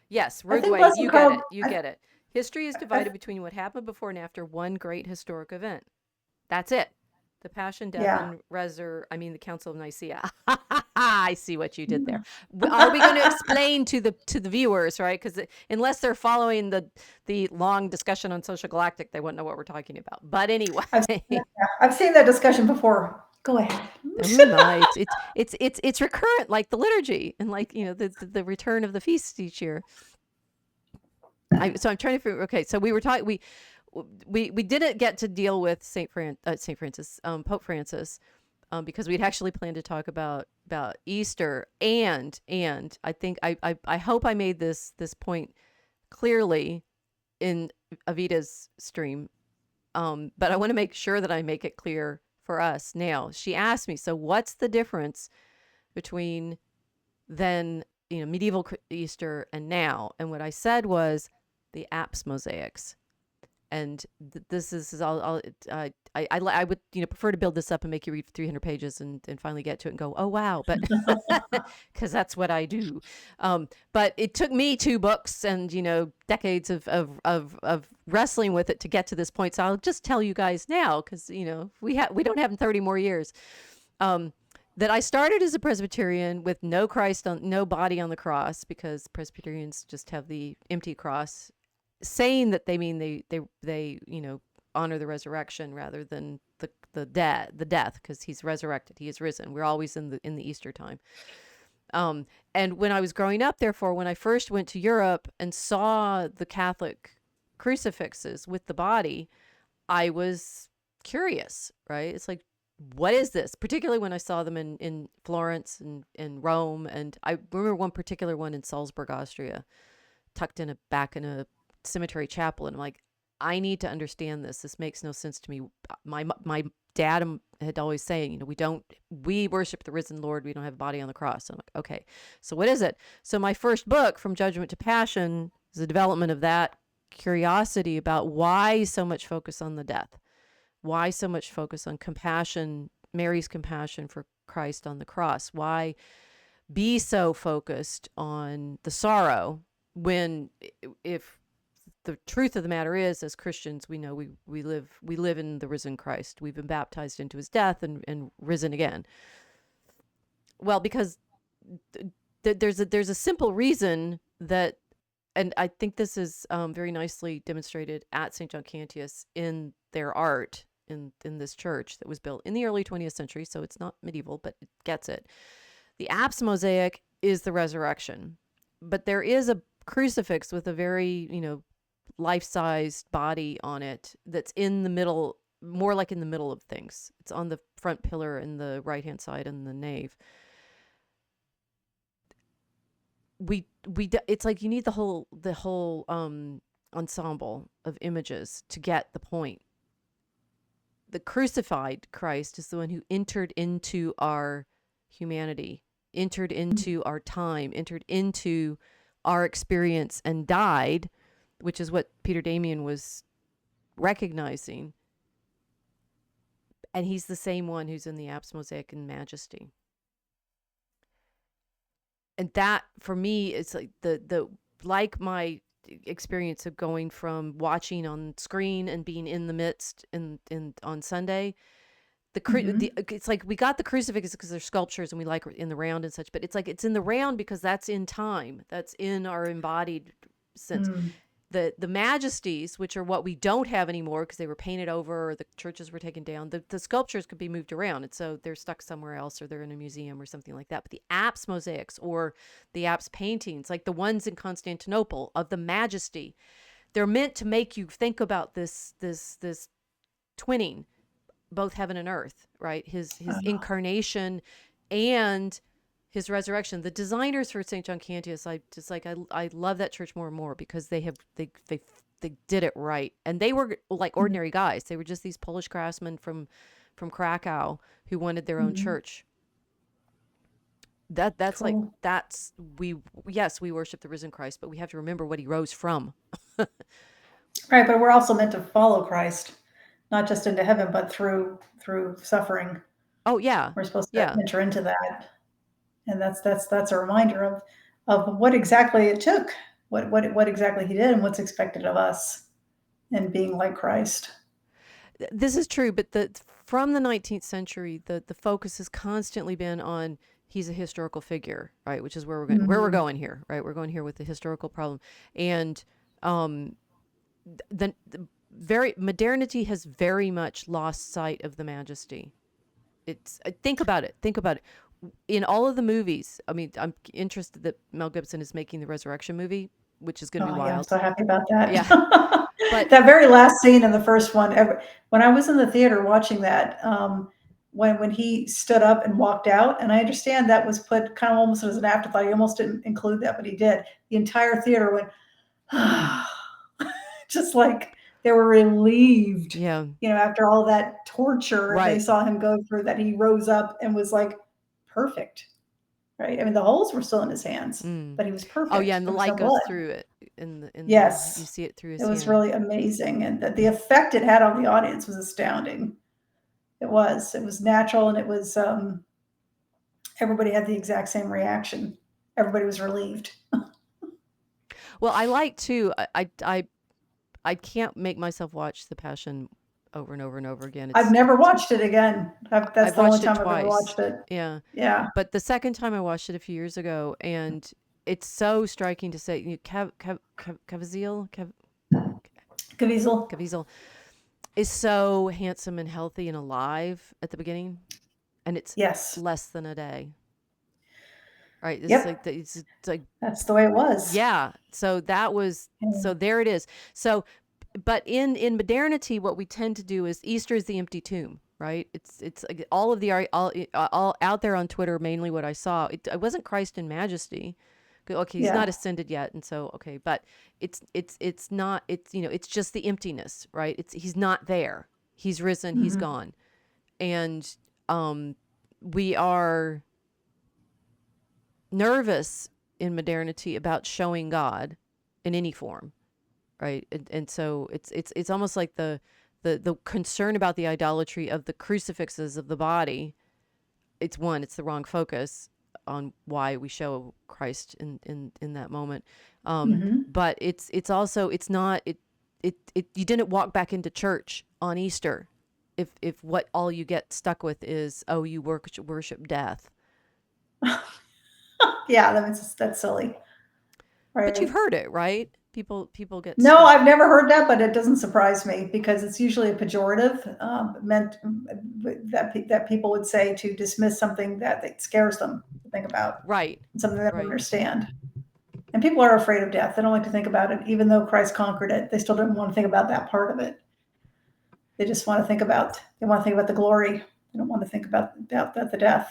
yes, I Rogue think Wave. Blessed You get Carl. it. You get it. History is I, divided between what happened before and after one great historic event. That's it. The Passion, Death, yeah. and the Council of Nicaea. I see what you did there. Are we going to explain to the viewers, right? Because unless they're following the long discussion on Social Galactic, they won't know what we're talking about. But anyway, I've seen that discussion before. Go ahead. who might? It's recurrent, like the liturgy and like the return of the feast each year. So I'm trying to figure. Okay, so we were talking. We didn't get to deal with Pope Francis, because we'd actually planned to talk about Easter, and I think I hope I made this point clearly in Evita's stream, but I want to make sure that I make it clear for us now. She asked me, so what's the difference between then medieval Easter and now? And what I said was the apse mosaics. And this is all. I would prefer to build this up and make you read 300 pages and finally get to it and go, oh wow, but because that's what I do. But it took me 2 books and decades of wrestling with it to get to this point. So I'll just tell you guys now, because we don't have 30 more years. That I started as a Presbyterian with no body on the cross, because Presbyterians just have the empty cross, saying that they mean they honor the resurrection rather than the death, because he's resurrected, he is risen. We're always in the Easter time. And when I was growing up, therefore, when I first went to Europe and saw the Catholic crucifixes with the body, I was curious, right? It's like, what is this? Particularly when I saw them in Florence and in Rome. And I remember one particular one in Salzburg, Austria, tucked back in a cemetery chapel, and I'm like, I need to understand this. This makes no sense to me. My dad had always saying, we worship the risen Lord. We don't have a body on the cross. I'm like, okay, so what is it? So my first book, From Judgment to Passion, is the development of that curiosity about why so much focus on the death, why so much focus on compassion, Mary's compassion for Christ on the cross, why be so focused on the sorrow when, if the truth of the matter is, as Christians, we know we live in the risen Christ. We've been baptized into his death and risen again. Well, because there's a simple reason that, and I think this is very nicely demonstrated at St. John Cantius in their art in this church that was built in the early 20th century. So it's not medieval, but it gets it. The apse mosaic is the resurrection, but there is a crucifix with a very, life-sized body on it that's in the middle, more like in the middle of things. It's on the front pillar in the right-hand side in the nave. It's like you need the whole ensemble of images to get the point. The crucified Christ is the one who entered into our humanity, entered into our time, entered into our experience, and died, which is what Peter Damian was recognizing. And he's the same one who's in the apse mosaic in majesty. And that, for me, is like like my experience of going from watching on screen and being in the midst on Sunday. It's like we got the crucifix because they're sculptures and we like in the round and such, but it's like it's in the round because that's in time, that's in our embodied sense. the majesties, which are what we don't have anymore because they were painted over or the churches were taken down, the sculptures could be moved around, and so they're stuck somewhere else or they're in a museum or something like that. But the apse mosaics or the apse paintings, like the ones in Constantinople of the majesty, they're meant to make you think about this twinning, both heaven and earth, right? His incarnation and his resurrection. The designers for St. John Cantius, I love that church more and more because they did it right, and they were like ordinary guys. They were just these Polish craftsmen from Krakow who wanted their own church. That's Cool. like that's we worship the risen Christ, but we have to remember what he rose from. Right, but we're also meant to follow Christ, not just into heaven, but through suffering. Oh yeah, We're supposed to yeah. enter into that, and that's a reminder of what exactly it took, what exactly he did, and what's expected of us, in being like Christ. This is true, but from the 19th century, the focus has constantly been on he's a historical figure, right? Which is where we're going here, right? We're going here with the historical problem, and the very modernity has very much lost sight of the majesty. It's think about it. In all of the movies, I mean, I'm interested that Mel Gibson is making the Resurrection movie, which is going to be wild. Yeah, I'm so happy about that. Yeah. But that very last scene in the first one, when I was in the theater watching that, when he stood up and walked out, and I understand that was put kind of almost as an afterthought. He almost didn't include that, but he did. The entire theater went, just like they were relieved. yeah, After all that torture right. they saw him go through, that he rose up and was like perfect. Right? I mean, the holes were still in his hands, but he was perfect. Oh yeah, and the light goes blood through it. Yes. You see it through his It was hand. really amazing, and the effect it had on the audience was astounding. It was natural, and it was everybody had the exact same reaction. Everybody was relieved. Well, I like too. I can't make myself watch The Passion over and over and over again. I've never watched it again. That's I've the only watched it time I've twice. ever watched it. Yeah. Yeah. But the second time I watched it a few years ago, and it's so striking to say, Caviezel is so handsome and healthy and alive at the beginning, and it's less than a day. Right. It's like that's the way it was. Yeah. So that was so there it is. So, but in modernity, what we tend to do is Easter is the empty tomb, right? It's like all of the all out there on Twitter. Mainly, what I saw, it wasn't Christ in majesty. Okay, he's not ascended yet, and so okay, but it's not. It's just the emptiness, right? He's not there. He's risen. He's gone, and we are nervous in modernity about showing God in any form, right? And so it's almost like the concern about the idolatry of the crucifixes of the body. It's the wrong focus on why we show Christ in that moment. But it's also not you didn't walk back into church on Easter if what all you get stuck with is you worship death. Yeah, that's silly. Right. But you've heard it, right? People get No, stuck. I've never heard that, but it doesn't surprise me because it's usually a pejorative meant that people would say to dismiss something that scares them to think about. Right. Something they don't understand. And people are afraid of death. They don't like to think about it. Even though Christ conquered it, they still don't want to think about that part of it. They just want to think about the glory. They don't want to think about the death.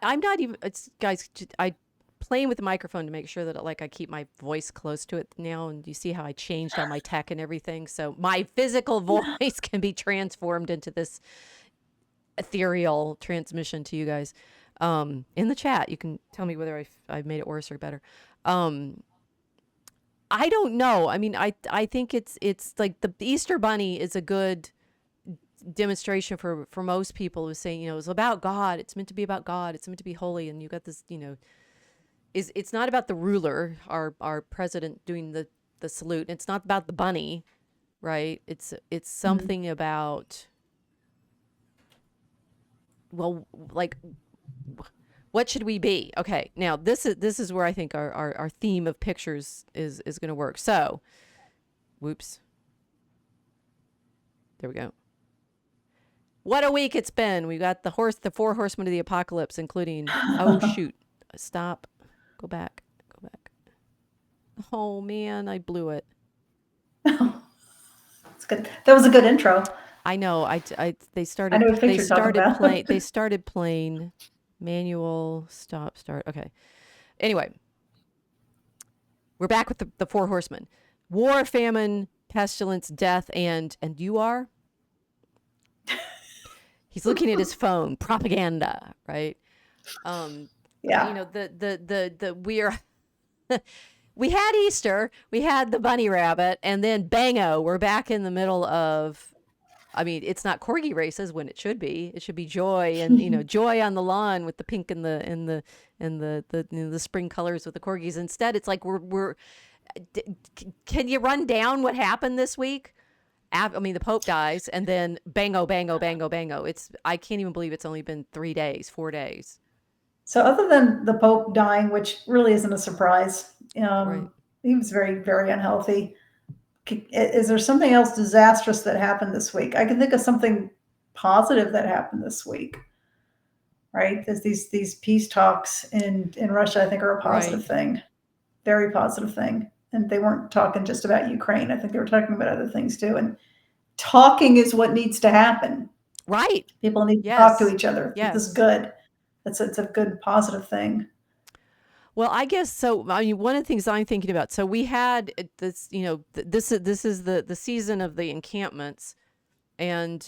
I'm not even, guys, I playing with the microphone to make sure that I keep my voice close to it now. And you see how I changed all my tech and everything. So my physical voice can be transformed into this ethereal transmission to you guys. In the chat, you can tell me whether I've made it worse or better. I don't know. I mean, I think it's like the Easter Bunny is a good demonstration for most people who's saying, it's about God. It's meant to be about God. It's meant to be holy. And you got this, it's not about the ruler, our president doing the salute. It's not about the bunny, right? It's something about, well, like, What should we be? Okay, now this is where I think our theme of pictures is going to work. So, whoops. There we go. What a week it's been. We got the four horsemen of the apocalypse, including, oh shoot, stop, go back. Oh man, I blew it. It's good. That was a good intro. I know. They started. I know what picture you're talking about. They started playing manual stop start. Okay. Anyway, we're back with the four horsemen: war, famine, pestilence, death, and you are. He's looking at his phone. Propaganda, right? Yeah. You know, the we are. We had Easter, we had the bunny rabbit, and then bango, we're back in the middle of, I mean, it's not corgi races when it should be. It should be joy and, you know, joy on the lawn with the pink and the spring colors with the corgis. Instead, it's like can you run down what happened this week? I mean, the Pope dies, and then bango, bango, bango, bango. I can't even believe it's only been 4 days. So other than the Pope dying, which really isn't a surprise, Right. he was very, very unhealthy. Is there something else disastrous that happened this week? I can think of something positive that happened this week, right? There's these peace talks in Russia, I think, are a positive thing, very positive thing. And they weren't talking just about Ukraine. I think they were talking about other things too. And talking is what needs to happen. Right. People need to talk to each other. Yes. This is good. It's a good positive thing. Well, I guess so. I mean, one of the things I'm thinking about. So we had this, you know, this is the season of the encampments, and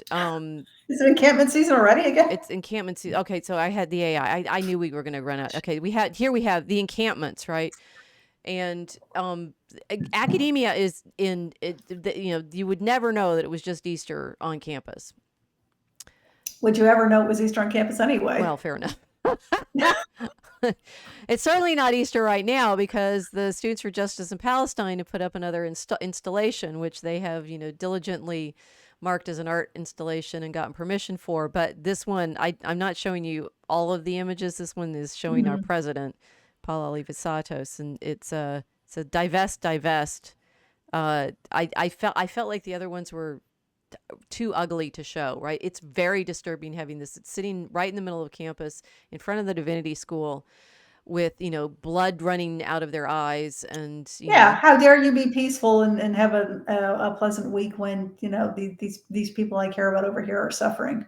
is it encampment season already again? It's encampment season. Okay, so I had the AI. I knew we were going to run out. Okay, we have the encampments, right? And academia is in it. You know, you would never know that it was just Easter on campus. Would you ever know it was Easter on campus anyway? Well, fair enough. It's certainly not Easter right now because the Students for Justice in Palestine have put up another installation, which they have, you know, diligently marked as an art installation and gotten permission for. But this one, I'm not showing you all of the images. This one is showing our president, Paul Alivisatos, and it's a divest. I felt like the other ones were too ugly to show, right? It's very disturbing having this. It's sitting right in the middle of campus in front of the divinity school with, you know, blood running out of their eyes. And you know, how dare you be peaceful and have a pleasant week when, you know, these people I care about over here are suffering.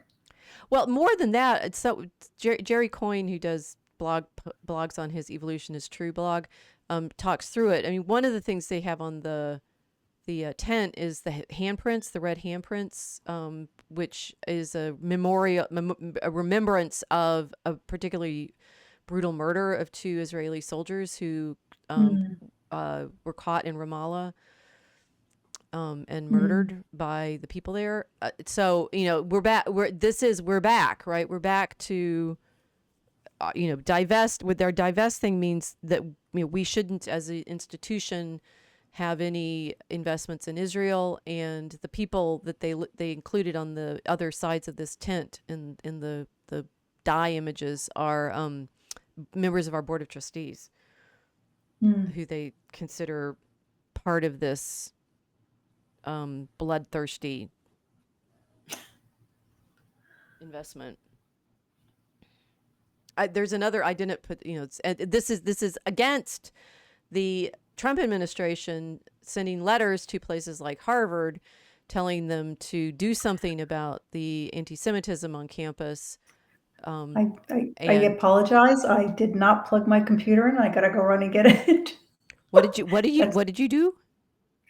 Well, more than that, it's so Jerry Coyne, who does blogs on his Evolution is True blog, talks through it. I mean, one of the things they have on the tent is the handprints, the red handprints, which is a remembrance of a particularly brutal murder of 2 Israeli soldiers who were caught in Ramallah and murdered by the people there. So, you know, we're back. We're back, right? We're back to, you know, divest. With their divest thing means that, you know, we shouldn't, as an institution, have any investments in Israel, and the people that they included on the other sides of this tent in the die images are members of our board of trustees who they consider part of this bloodthirsty investment. There's another, I didn't put, you know, this is against the Trump administration sending letters to places like Harvard telling them to do something about the anti-Semitism on campus. I apologize. I did not plug my computer in. I gotta go run and get it. What did you do?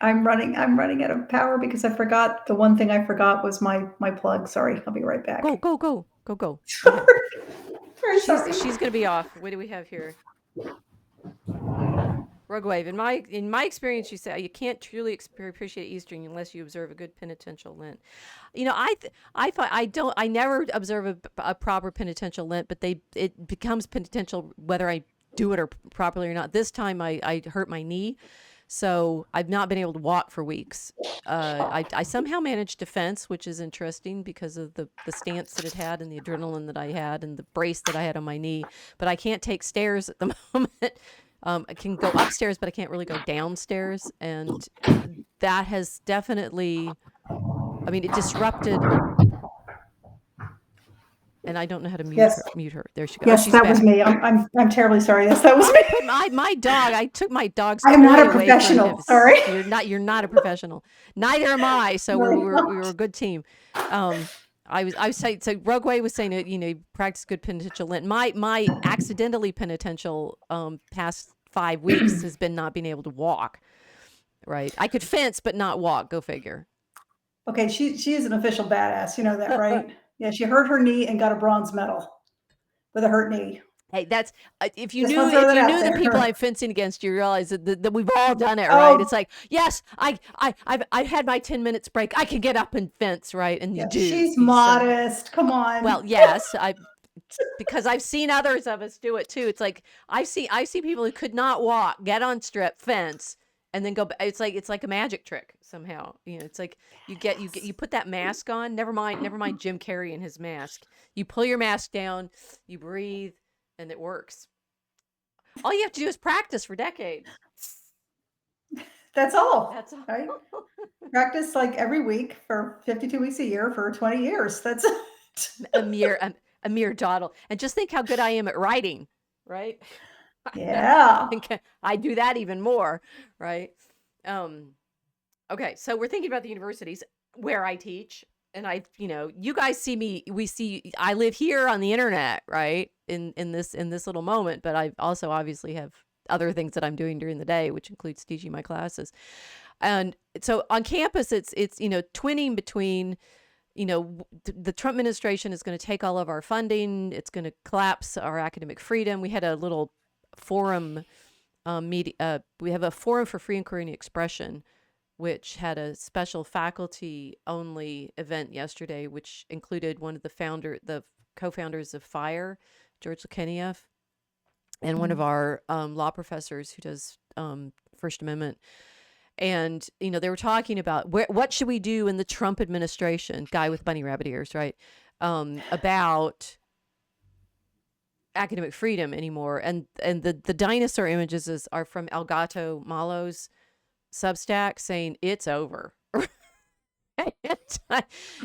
I'm running out of power because I forgot. The one thing I forgot was my plug. Sorry, I'll be right back. Go. Sorry. Sorry. She's gonna be off. What do we have here? Rug wave. In my experience, you say you can't truly appreciate Easter unless you observe a good penitential Lent. You know, I never observe a proper penitential Lent, but it becomes penitential whether I do it or properly or not. This time I hurt my knee, So I've not been able to walk for weeks. I somehow managed to fence, which is interesting because of the stance that it had and the adrenaline that I had and the brace that I had on my knee. But I can't take stairs at the moment. I can go upstairs, but I can't really go downstairs. And that has definitely, I mean, it disrupted. And I don't know how to mute Yes. her. Mute her. There she goes. Yes, She's that back. was me. I'm terribly sorry. Yes, that was me. I put my dog. I took my dog's I'm not toy a away from professional. him. Sorry. You're not a professional. Neither am I. So we were a good team. I was saying, so Rogue Way was saying that, you know, practice good penitential lint. My accidentally penitential past 5 weeks has been not being able to walk. Right. I could fence but not walk. Go figure. Okay, she is an official badass. You know that, right? Yeah, she hurt her knee and got a bronze medal with a hurt knee. Hey, that's if you Just knew want to throw that out the people there. I'm fencing against, you realize that we've all done it, right? Oh, It's like, yes, I've had my 10 minutes break. I can get up and fence, right? And you yeah, do. she's You somehow. modest. Come Well, on. yes, because I've seen others of us do it too. It's like I see people who could not walk, get on strip, fence, and then go. It's like a magic trick somehow. You know, it's like you put that mask on. Never mind Jim Carrey and his mask. You pull your mask down, you breathe, and it works. All you have to do is practice for decades. That's all. That's all. Right? Practice like every week for 52 weeks a year for 20 years. That's it. a mere dawdle. And just think how good I am at writing, right? Yeah. I do that even more, right? Okay, so we're thinking about the universities where I teach, and you guys I live here on the internet, right? In this little moment, but I also obviously have other things that I'm doing during the day, which includes teaching my classes. And so on campus, it's twinning between, the Trump administration is going to take all of our funding. It's going to collapse our academic freedom. We had a little forum we have a forum for free inquiry and expression, which had a special faculty only event yesterday, which included one of the co-founders of FIRE, George Lukenieff, and one of our law professors who does First Amendment. And, they were talking about what should we do in the Trump administration, guy with bunny rabbit ears, right? About academic freedom anymore. And the dinosaur images are from Elgato Malo's Substack saying it's over.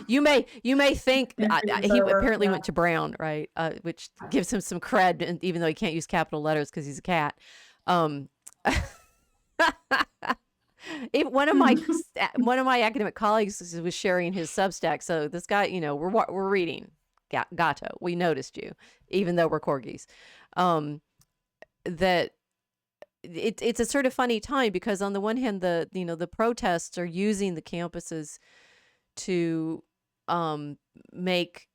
You may think he apparently went to Brown, right? Which gives him some cred, and even though he can't use capital letters because he's a cat. One of my academic colleagues was sharing his Substack. So this guy, we're reading Gato. We noticed you, even though we're corgis. That it's a sort of funny time because on the one hand, the protests are using the campuses to make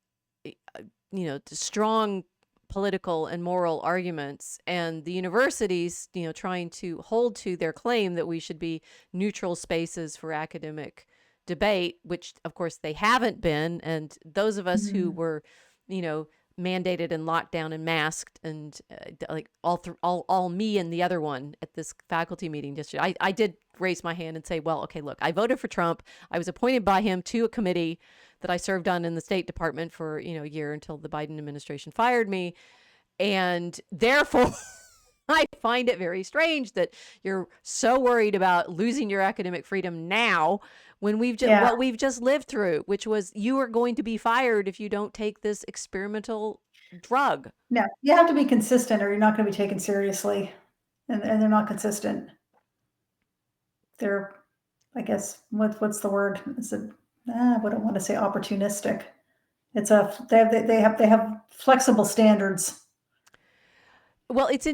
strong political and moral arguments, and the universities trying to hold to their claim that we should be neutral spaces for academic debate, which of course they haven't been. And those of us who were mandated and locked down and masked and like all me and the other one at this faculty meeting yesterday, I did raise my hand and say, well, okay, look, I voted for Trump. I was appointed by him to a committee that I served on in the State Department for a year until the Biden administration fired me. And therefore, I find it very strange that you're so worried about losing your academic freedom now when what we've just lived through, which was you are going to be fired if you don't take this experimental drug. No, you have to be consistent or you're not going to be taken seriously. And they're not consistent. They're, I guess, what's the word? I wouldn't want to say opportunistic. They have flexible standards. Well, it's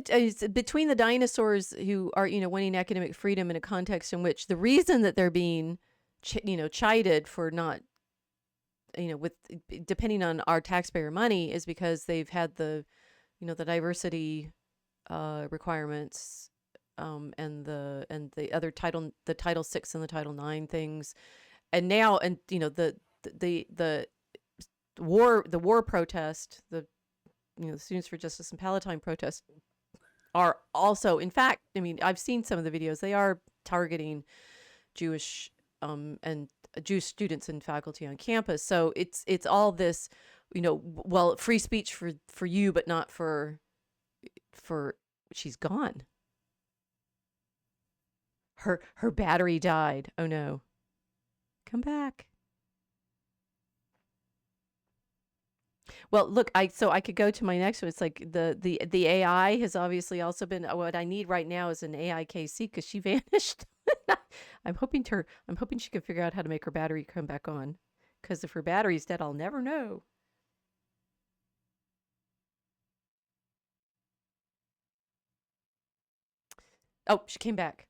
between the dinosaurs who are, winning academic freedom in a context in which the reason that they're being, chided for not, with depending on our taxpayer money is because they've had the diversity requirements and the other Title VI and the Title IX things, and now the war protest, the Students for Justice and Palatine protests are also, in fact, I've seen some of the videos. They are targeting Jewish and Jewish students and faculty on campus. So it's all this, well, free speech for you, but not for she's gone. Her battery died. Oh no. Come back. Well, look, I could go to my next one. It's like the AI has obviously also been what I need right now is an AI KC because she vanished. I'm hoping she can figure out how to make her battery come back on. Because if her battery's dead, I'll never know. Oh, she came back.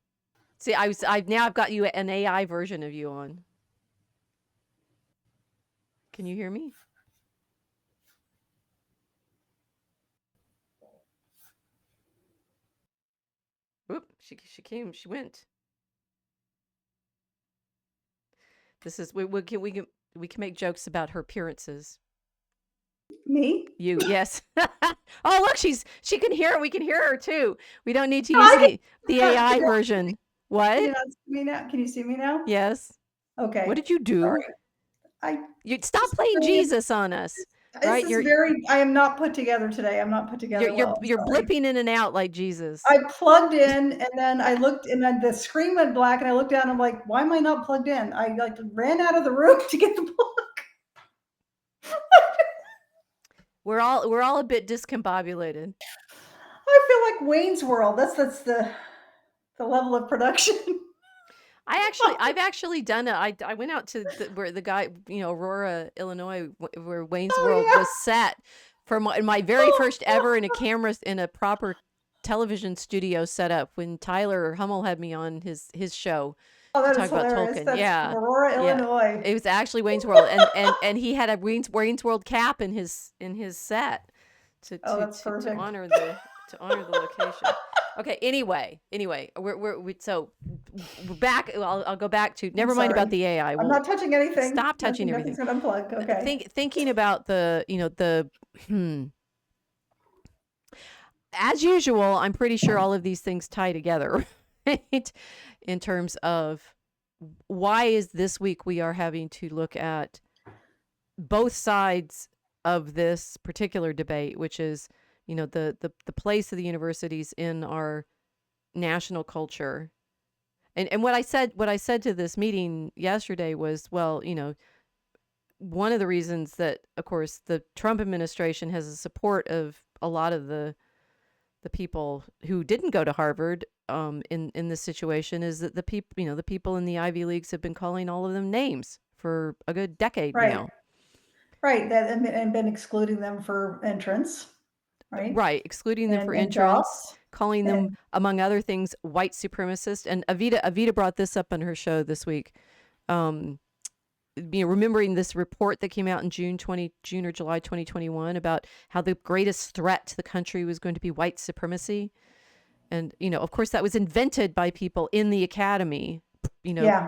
See, I've got you an AI version of you on. Can you hear me? Whoop, she went. This is we can make jokes about her appearances. Me? You, yes. Oh, look, she can hear her. We can hear her too. We don't need to use the AI version. What? Can you not see me now? Can you see me now? Yes. Okay. What did you do? Sorry. You stop playing Jesus on us. Right? I am not put together today. I'm not put together. You're blipping in and out like Jesus. I plugged in and then I looked and then the screen went black and I looked down and I'm like, why am I not plugged in? I like ran out of the room to get the plug. We're all a bit discombobulated. I feel like Wayne's World. That's the level of production. I've actually done it. I went out to where the guy, Aurora, Illinois, where Wayne's World was set for my very first ever in a proper television studio setup when Tyler Hummel had me on his show. Oh, that to is talk about hilarious. Tolkien. That's Yeah, Aurora, Illinois. It was actually Wayne's World, and he had a Wayne's World cap in his set to honor the location. Okay. Anyway, we're back. I'll go back to. Never mind about the AI. I'm not touching anything. Stop touching everything. Nothing's gonna unplug. Okay. Thinking about as usual, I'm pretty sure all of these things tie together, right? In terms of why is this week we are having to look at both sides of this particular debate, which is the place of the universities in our national culture. And what I said to this meeting yesterday was, well, one of the reasons that, of course, the Trump administration has the support of a lot of the people who didn't go to Harvard in this situation is that the people in the Ivy Leagues have been calling all of them names for a good decade now. Right. And been excluding them for entrance. Right. Excluding them for entrance, calling them, among other things, white supremacist. And Evita brought this up on her show this week. Remembering this report that came out in June or July 2021 about how the greatest threat to the country was going to be white supremacy. And, of course, that was invented by people in the academy,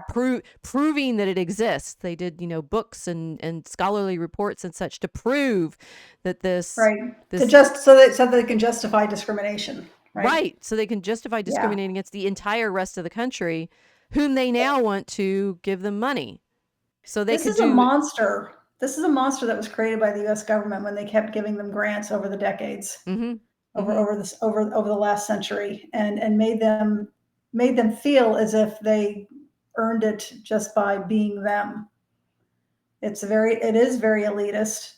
proving that it exists. They did, books and scholarly reports and such to prove that this... Right. So that they can justify discrimination. Right. So they can justify discriminating against the entire rest of the country, whom they now want to give them money. So this is a monster. This is a monster that was created by the U.S. government when they kept giving them grants over the decades, over the last century, and made them feel as if they earned it just by being them. It is very elitist.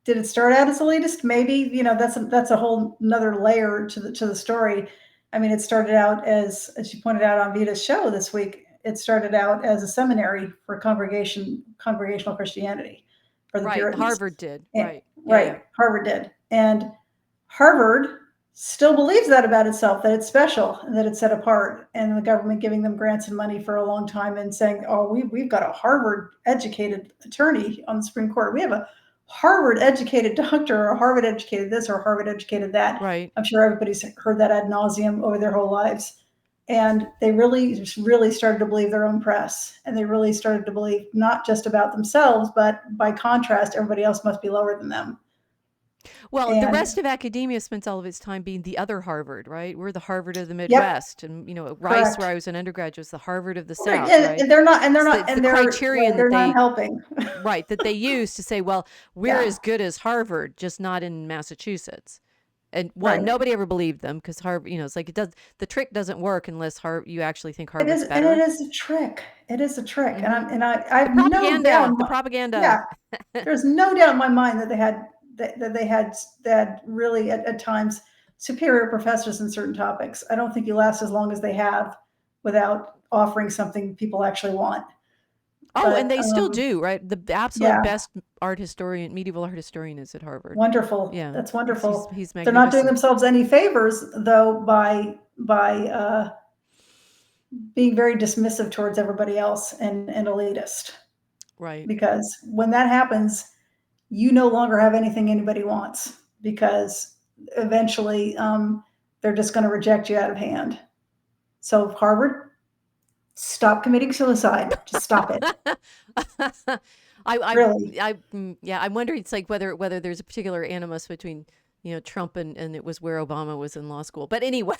Did it start out as elitist? Maybe, that's a whole another layer to the story. I mean, it started out as you pointed out on Vita's show this week. It started out as a seminary for congregational Christianity for the Puritans. Harvard did. Right. Harvard did. And Harvard still believes that about itself, that it's special and that it's set apart, and the government giving them grants and money for a long time and saying, oh, we've got a Harvard educated attorney on the Supreme Court. We have a Harvard educated doctor, or Harvard educated this or Harvard educated that. Right. I'm sure everybody's heard that ad nauseum over their whole lives. And they really started to believe their own press. And they really started to believe not just about themselves, but by contrast, everybody else must be lower than them. Well, the And rest of academia spends all of its time being the other Harvard, right? We're the Harvard of the yep, Midwest, and Rice, where correct. I was an undergraduate, was the Harvard of the Right, South, right? and they're not, It's the and they're right, criterion that they're not they helping. right that they use to say, well, we're Yeah, as good as Harvard, just not in Massachusetts. And one, right. nobody ever believed them because Harvard, it's like it does. The trick doesn't work unless you actually think It is, Harvard's and it better. is a trick. It is a trick, and Hmm. I The have no doubt. propaganda, the propaganda. Yeah, there's no doubt in my mind that they had that really at times superior professors in certain topics. I don't think you last as long as they have without offering something people actually want. Oh, and But they still do, right? The absolute yeah, best medieval art historian is at Harvard. wonderful. Yeah, That's he's wonderful. he's They're not doing magnificent. themselves any favors though by being very dismissive towards everybody else and elitist. Right. Because when that happens, you no longer have anything anybody wants because eventually they're just going to reject you out of hand. So Harvard, stop committing suicide. Just stop it. Really. Yeah, I'm wondering. It's like whether there's a particular animus between Trump and it was where Obama was in law school. But anyway,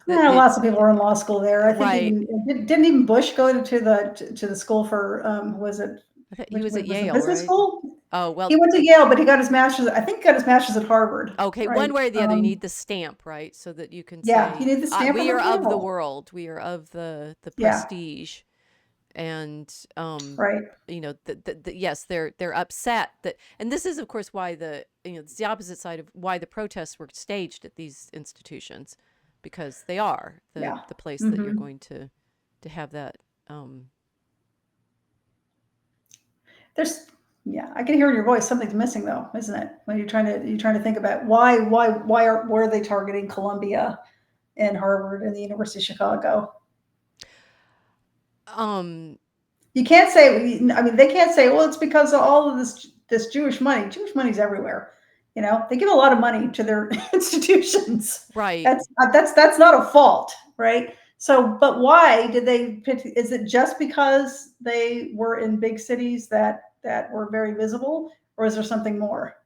Lots of people were in law school there. I think right. even didn't even Bush go to the school for was it I thought he which was at was the Yale, business right? school? Oh He well. went to Yale, but he got his master's. I think he got his master's at Harvard. Okay, Right. one way or the other, you need the stamp, right? So that you can Yeah, he say, did the stamp "We from are of the Yale. world. We are of the Yeah. prestige." And Right. yes, they're upset that, and this is of course why it's the opposite side of why the protests were staged at these institutions, because they are Yeah. the place that you're Mm-hmm. going to have that. There's yeah, I can hear in your voice something's missing though, isn't it? When you're trying to think about why are they targeting Columbia and Harvard and the University of Chicago? Um, You can't say. I mean, they can't say. Well, it's because of all of this Jewish money. Jewish money's everywhere. They give a lot of money to their institutions. right. That's not a fault, right? So, but why did they pick? Is it just because they were in big cities that were very visible, or is there something more?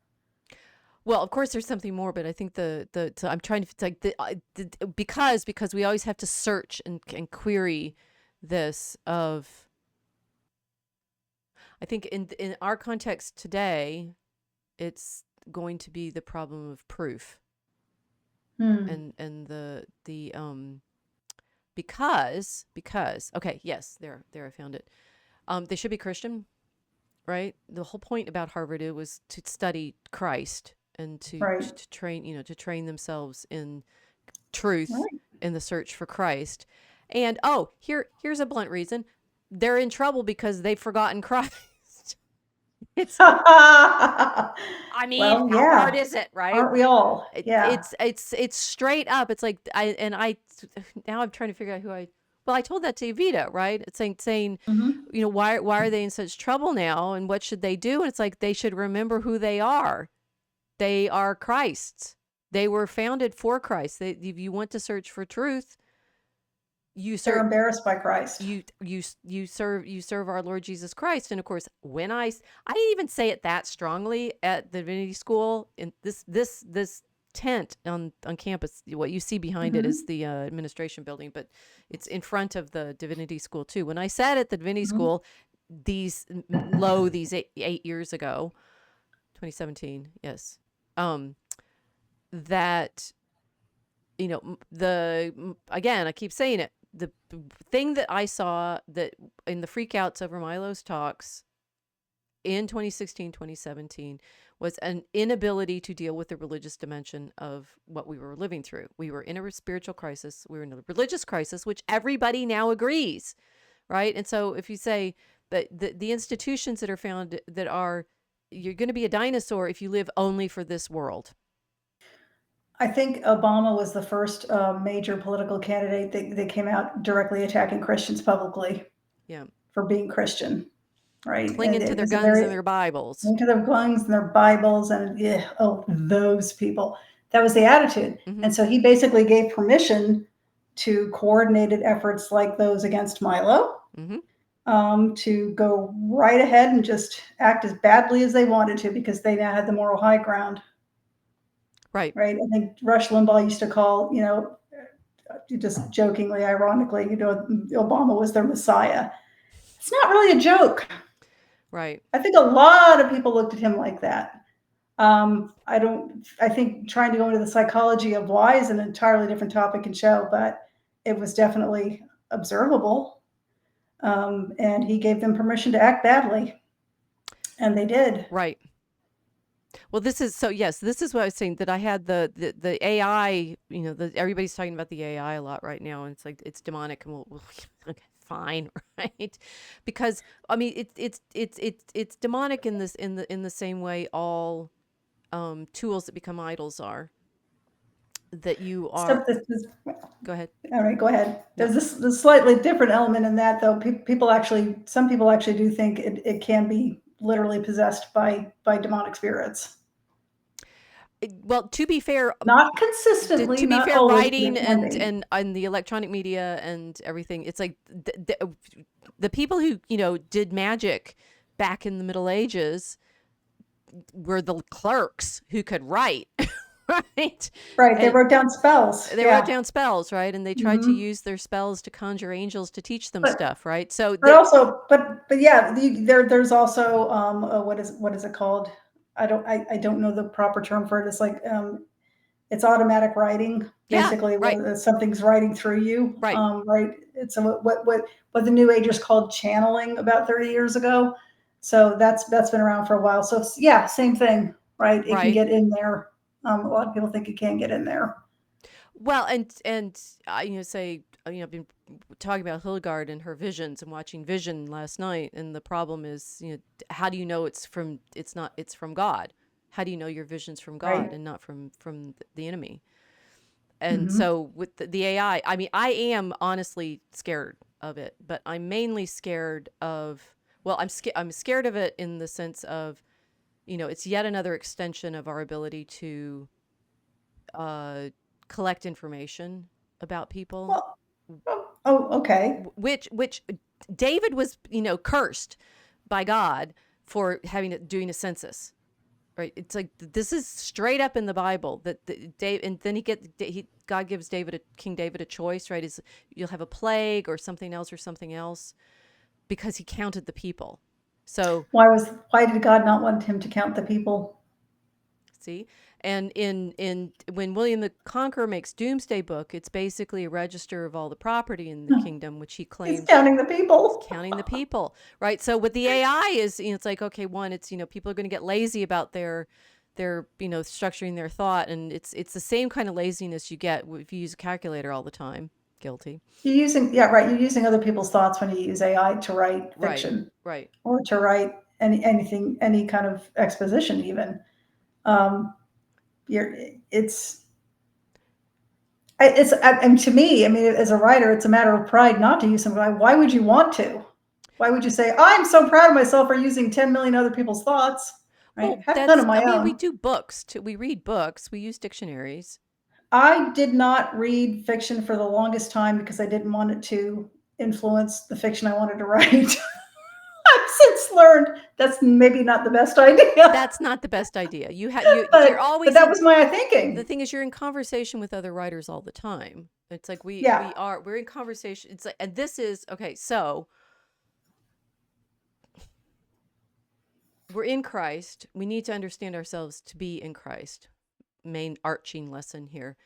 Well, of course, there's something more, but I think so I'm trying to it's like because we always have to search and query this of. I think in our context today, it's going to be the problem of proof Hmm. and the because okay, yes, there I found it. They should be Christian, right? The whole point about Harvard, it was to study Christ and Right. to train to train themselves in truth Right. in the search for Christ. And here's a blunt reason: they're in trouble because they've forgotten Christ. It's I mean, Well, how hard yeah. is it, right? Aren't we all? Yeah. It's straight up. It's like I now I'm trying to figure out who I. Well, I told that to Evita, right? It's saying, Hmm. why are they in such trouble now, and what should they do? And it's like they should remember who they are. They are Christ's. They were founded for Christ. If you want to search for truth, you They're search embarrassed by Christ. you serve our Lord Jesus Christ. And of course, I didn't even say it that strongly at the divinity school. In this tent on campus, what you see behind it is Hmm. the administration building, but it's in front of the divinity school too. When I sat at the divinity Hmm. school these 8 years ago, 2017, yes, that again, I keep saying it, the thing that I saw that in the freakouts over Milo's talks in 2016, 2017 was an inability to deal with the religious dimension of what we were living through. We were in a spiritual crisis. We were in a religious crisis, which everybody now agrees, right? And so if you say that the institutions that are found that are, you're going to be a dinosaur if you live only for this world. I think Obama was the first major political candidate that came out directly attacking Christians publicly Yeah. for being Christian, right? And Clinging to it their was a guns and very their Bibles. into their lungs and their Bibles, and yeah, oh, those people. That was the attitude. Mm-hmm. And so he basically gave permission to coordinated efforts like those against Milo. Mm-hmm. to go right ahead and just act as badly as they wanted to because they now had the moral high ground. Right. Right. I think Rush Limbaugh used to call, just jokingly, ironically, Obama was their messiah. It's not really a joke. Right. I think a lot of people looked at him like that. I think trying to go into the psychology of why is an entirely different topic and show, but it was definitely observable. And he gave them permission to act badly. And they did. Right. Well, this is yes, this is what I was saying, that I had the AI, everybody's talking about the AI a lot right now, and it's like it's demonic, and we'll okay, fine, right? Because I mean, it's demonic in the same way all tools that become idols are. That you So are. Go ahead. all right, go ahead. No. There's this slightly different element in that, though. Some people actually do think it can be literally possessed by demonic spirits. Well, to be fair, Not consistently, not always, but writing it can be. and the electronic media and everything, it's like the people who did magic back in the Middle Ages were the clerks who could write. Right. Right. They wrote down spells. They wrote down spells, right? And they tried to use their spells to conjure angels to teach them stuff, right? So but yeah, there's also what is it called? I don't know the proper term for it. It's like it's automatic writing, basically. right. When something's writing through you, Right. Right. It's what the New Agers called channeling about 30 years ago. So that's been around for a while. So yeah, same thing, right? It can get in there. A lot of people think it can get in there. Well, and say, I've been talking about Hildegard and her visions and watching Vision last night, and the problem is, how do you know it's from God? How do you know your vision's from God and not from the enemy? And so with the AI, I mean, I am honestly scared of it, but I'm mainly scared of, well, I'm scared of it in the sense of, it's yet another extension of our ability to collect information about people. Okay. Which David was, Cursed by God for doing a census, right? It's like, this is straight up in the Bible that and then God gives King David a choice, right? Is you'll have a plague or something else, because he counted the people. So why did God not want him to count the people? See, and when William the Conqueror makes Doomsday Book, it's basically a register of all the property in the kingdom, which he claims. He's counting the people. He's counting the people, right? So with the AI is, it's like, okay, one, it's people are going to get lazy about their structuring their thought, and it's the same kind of laziness you get if you use a calculator all the time. Guilty. You're using other people's thoughts when you use AI to write fiction, right, or to write any kind of exposition, even. And to me, I mean, as a writer, it's a matter of pride not to use something. Why would you want to? Why would you say, I'm so proud of myself for using 10 million other people's thoughts? Right? Well, Have none of my own. we do books too. We read books. We use dictionaries. I did not read fiction for the longest time because I didn't want it to influence the fiction I wanted to write. I've since learned that's maybe not the best idea. That's not the best idea. You're always. But that was my thinking. The thing is, you're in conversation with other writers all the time. It's like we're in conversation. It's like, and this is okay. So we're in Christ. We need to understand ourselves to be in Christ. Main arching lesson here.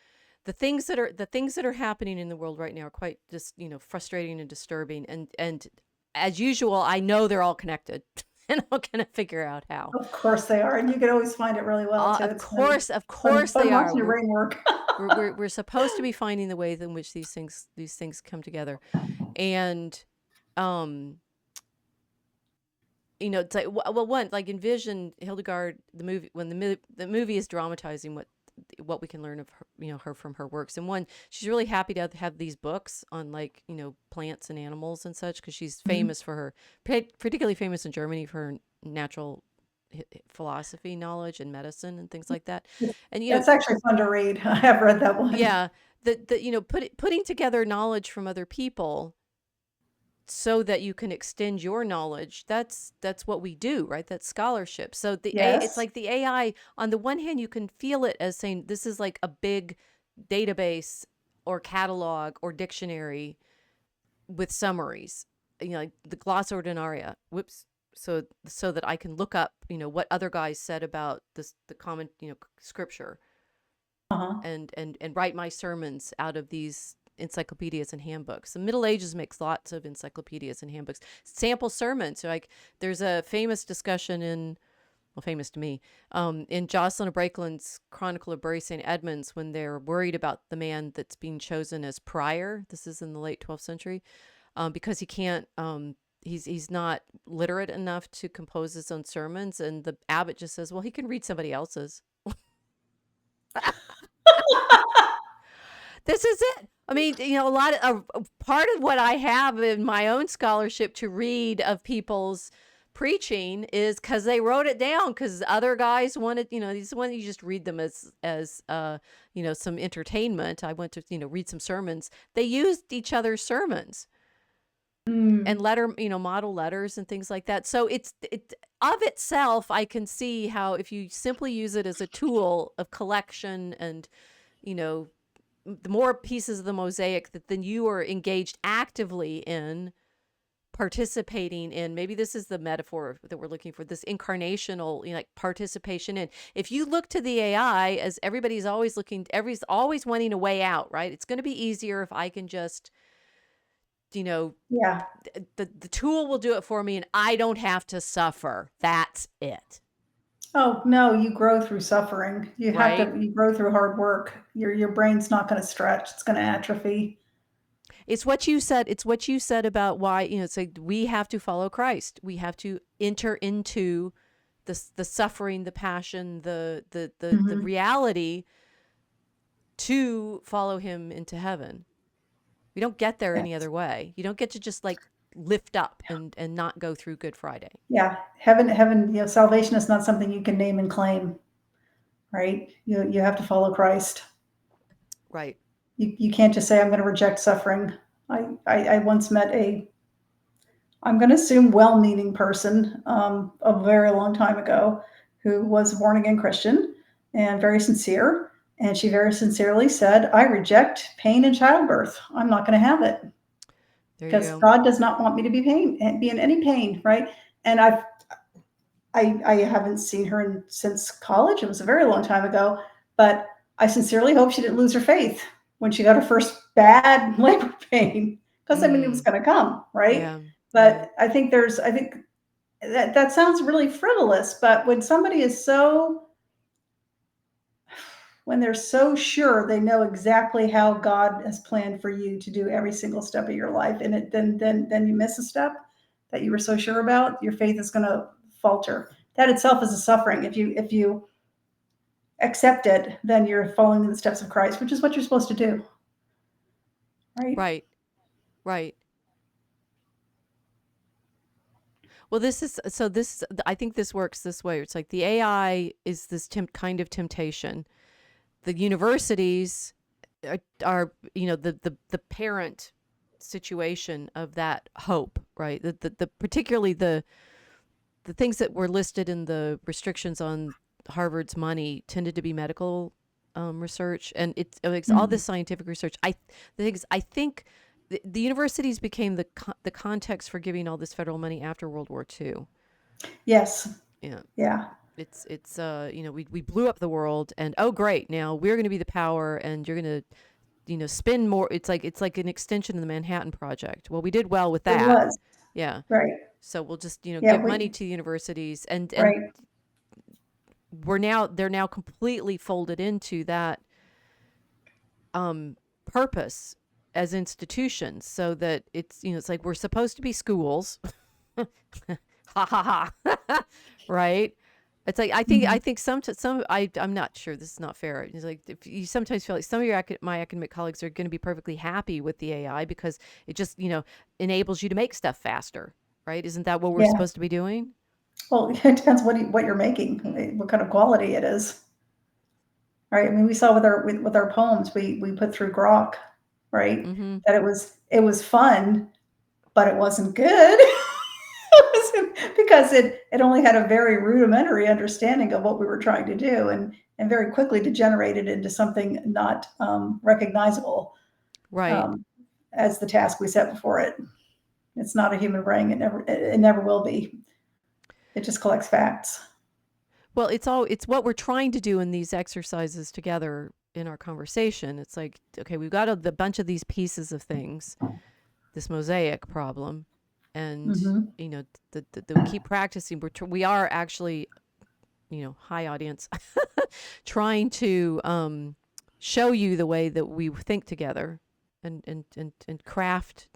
The things that are happening in the world right now are quite just frustrating and disturbing, and as usual, I know they're all connected, and I'm gonna figure out how. Of course they are, and you can always find it really well too. Of course they are. Your brain work. we're supposed to be finding the ways in which these things come together, and it's like, well, one, like in Vision, Hildegard, the movie, when the movie is dramatizing what we can learn of her, her from her works. And one, she's really happy to have these books on plants and animals and such, because she's famous for her, particularly famous in Germany for her natural philosophy knowledge and medicine and things like that. And it's actually fun to read. I have read that one. Yeah, putting together knowledge from other people so that you can extend your knowledge. That's what we do, right? That's scholarship. So it's Yes. like the AI, on the one hand, you can feel it as saying this is like a big database or catalog or dictionary with summaries, like the gloss ordinaria. Whoops. So that I can look up, what other guys said about the common, scripture, Uh-huh. and write my sermons out of these encyclopedias and handbooks. The Middle Ages makes lots of encyclopedias and handbooks. Sample sermons. Like there's a famous discussion famous to me, in Jocelyn of Brakeland's Chronicle of Bury St. Edmunds, when they're worried about the man that's being chosen as prior. This is in the late 12th century, because he can't. He's not literate enough to compose his own sermons, and the abbot just says, "Well, he can read somebody else's." This is it. I mean, a lot of part of what I have in my own scholarship to read of people's preaching is because they wrote it down, because other guys wanted, these ones you just read them as some entertainment. I went to read some sermons. They used each other's sermons and model letters and things like that. So it of itself, I can see how if you simply use it as a tool of collection and the more pieces of the mosaic that then you are engaged actively in participating in, maybe this is the metaphor that we're looking for, this incarnational, like participation in. If you look to the AI as everybody's always wanting a way out, right? It's going to be easier if I can just, Yeah. the tool will do it for me and I don't have to suffer. That's it. Oh, no, you grow through suffering. Right? You grow through hard work. Your brain's not going to stretch. It's going to atrophy. It's what you said. It's what you said about why, it's like we have to follow Christ. We have to enter into the suffering, the passion, the Mhm. reality to follow him into heaven. We don't get there any Yes. other way. You don't get to just like lift up and not go through Good Friday. Yeah. Heaven, salvation is not something you can name and claim, right? You have to follow Christ. Right. You can't just say, I'm going to reject suffering. I once met I'm going to assume, well-meaning person, a very long time ago, who was a born-again Christian and very sincere. And she very sincerely said, I reject pain in childbirth. I'm not going to have it There you because go. God does not want me to be in any pain, right? And I haven't seen her since college. It was a very long time ago, but I sincerely hope she didn't lose her faith when she got her first bad labor pain, because I mean it was Mm, going to come, right? yeah. Yeah. But I think that sounds really frivolous, but when they're so sure they know exactly how God has planned for you to do every single step of your life, and then you miss a step that you were so sure about, your faith is going to falter. That itself is a suffering. If you accept it, then you're following in the steps of Christ, which is what you're supposed to do, right? Right. Right. Well, I think this works this way. It's like the AI is this kind of temptation. The universities are the parent situation of that hope, right? The particularly the things that were listed in the restrictions on Harvard's money tended to be medical research, and it's all Mm. this scientific research. I think the universities became the context for giving all this federal money after World War II. Yes. Yeah, Yeah. it's we blew up the world, and oh great, now we're going to be the power, and you're going to spend more. It's like an extension of the Manhattan Project. Well, we did well with It that. was. Yeah. Right. So we'll just Yeah. give money to universities, and Right. they're now completely folded into that purpose as institutions, so that it's like we're supposed to be schools. Ha ha ha. Right. It's like I Mhm. think I'm not sure, this is not fair. It's like if you sometimes feel like some of my academic colleagues are going to be perfectly happy with the AI because it just enables you to make stuff faster, right? Isn't that what we're Yeah. supposed to be doing? Well, it depends what you're making, what kind of quality it is, right? I mean, we saw with our poems, we put through Grok, right? Mm-hmm. That it was fun, but it wasn't good. Because it only had a very rudimentary understanding of what we were trying to do, and very quickly degenerated into something not recognizable Right. um, as the task we set before it. It's not a human brain. It never will be. It just collects facts. Well, it's what we're trying to do in these exercises together in our conversation. It's like, okay, we've got the bunch of these pieces of things, this mosaic problem, and Mm-hmm. we keep practicing. We are actually, hi audience, trying to show you the way that we think together, and craft,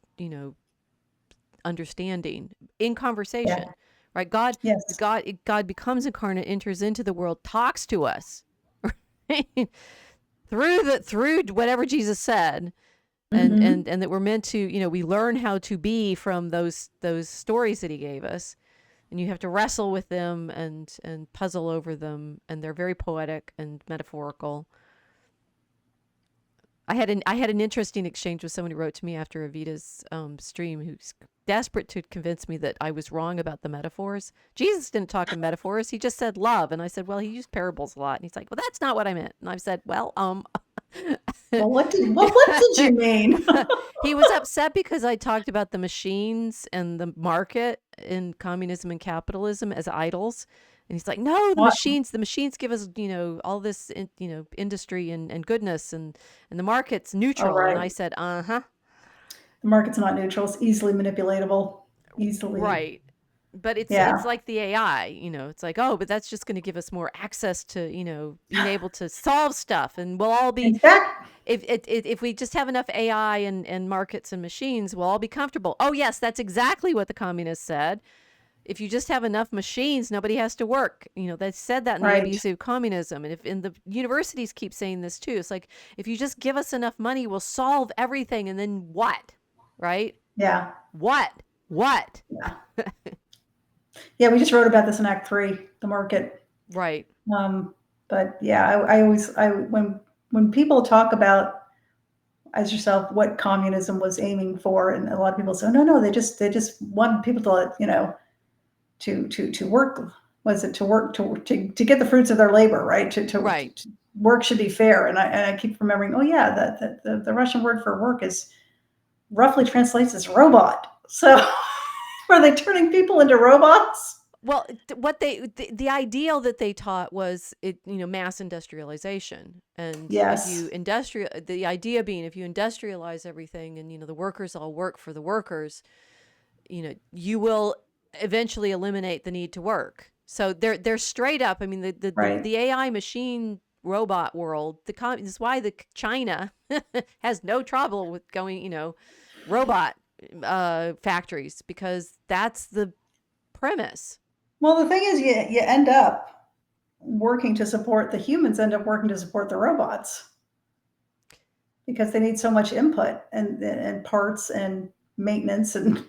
understanding in Yeah. conversation, right? God, Yes. God becomes incarnate, enters into the world, talks to us, right? through whatever Jesus said, and Mm-hmm. and and that we're meant to, we learn how to be from those stories that he gave us, and you have to wrestle with them and puzzle over them, and they're very poetic and metaphorical. I had an interesting exchange with someone who wrote to me after Evita's stream, who's desperate to convince me that I was wrong about the metaphors. Jesus didn't talk in metaphors; he just said love, and I said, "Well, he used parables a lot." And he's like, "Well, that's not what I meant." And I've said, "Well, Well, what did you mean? he was upset because I talked about the machines and the market in communism and capitalism as idols." And he's like, "No, the What? machines give us, all this, industry and goodness, and the market's Oh, neutral." And right. I said, "Uh-huh." The market's not neutral. It's easily manipulatable. Easily. Right. But it's Yeah. like the AI, it's like, "Oh, but that's just going to give us more access to, being able to solve stuff, and we'll all be, In fact, if we just have enough AI and markets and machines, we'll all be comfortable." Oh, yes, that's exactly what the communists said. If you just have enough machines, nobody has to work. They said that in the right. ABC of communism. And the universities keep saying this too. It's like, if you just give us enough money, we'll solve everything. And then what? Right? Yeah. What? Yeah. Yeah. We just wrote about this in Act 3, the market. Right. Um, but yeah, I always, when people talk about, as yourself, what communism was aiming for, and a lot of people say, no, no, they just want people to, to work. Was it to work to get the fruits of their labor, right? Right. To work should be fair. And I keep remembering, oh yeah, the Russian word for work is roughly translates as robot. So are they turning people into robots? Well, the ideal that they taught was mass industrialization, and if Yes. you the idea being, if you industrialize everything, and the workers all work for the workers, you will eventually eliminate the need to work. So they're straight up. I mean, Right. the AI machine robot world, this is why the China has no trouble with going, robot factories, because that's the premise. Well, the thing is, you end up working to support the humans, end up working to support the robots because they need so much input and parts and maintenance. And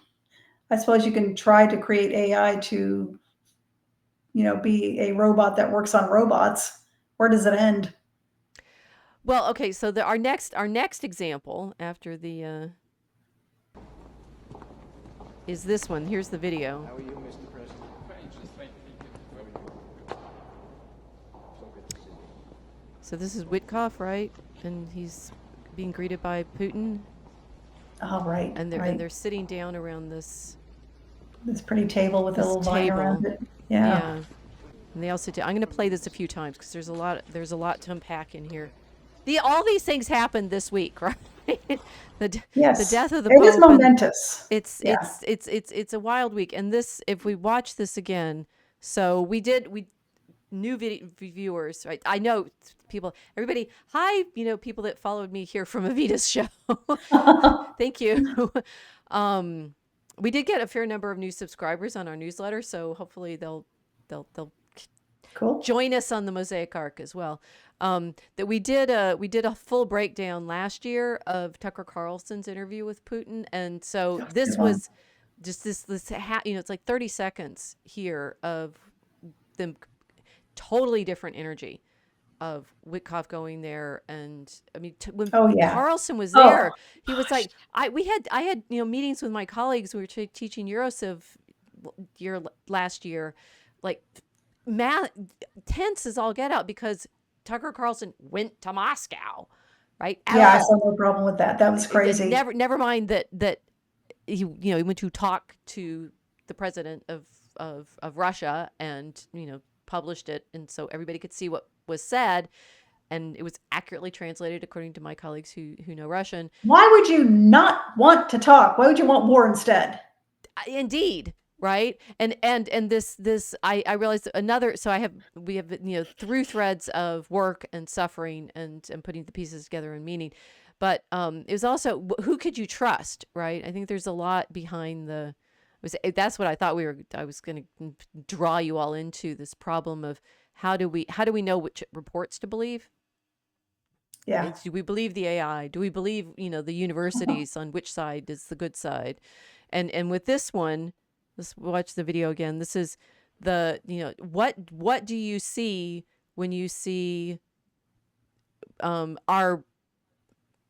I suppose you can try to create AI to, be a robot that works on robots. Where does it end? Well, okay, so our next example after the is this one. Here's the video. How are you, Mr. President? Fine, just fine, thank you. How are you? So good to see you. So this is Witkoff, right? And he's being greeted by Putin, Oh, right, and they're right. sitting down around this This pretty table with a this little vine around table. it. Yeah. Yeah. And they all sit down. I'm going to play this a few times because there's a lot to unpack in here. All these things happened this week, right? the Yes. death of the It is Pope, and momentous. Yeah. it's a wild week. And this, if we watch this again, so we new viewers, right? I know everybody, hi, people that followed me here from Evita's show. Thank you. We did get a fair number of new subscribers on our newsletter, so hopefully they'll Cool. join us on the Mosaic Ark as well. That we did a full breakdown last year of Tucker Carlson's interview with Putin, and so That was a this good one. was just it's like 30 seconds here of them, totally different energy. Witkoff going there, and I mean, when Oh yeah. Carlson was Oh there, he was gosh. like, I had meetings with my colleagues. We were teaching Eurociv last year, like math tense as all get out because Tucker Carlson went to Moscow, right? At Yeah, I saw all. no problem with that. That was crazy. Never mind that he he went to talk to the president of Russia and published it, and so everybody could see what was said, and it was accurately translated according to my colleagues who know Russian. Why would you not want to talk? Why would you want war instead? Indeed, right? And this I realized another. So we have through threads of work and suffering and putting the pieces together and meaning. But it was also who could you trust, right? I think there's a lot behind that's what I thought I was going to draw you all into this problem of how do we know which reports to believe? Yeah. Right? Do we believe the AI? Do we believe the universities on which side is the good side? And with this one, let's watch the video again. This is the what do you see when you see our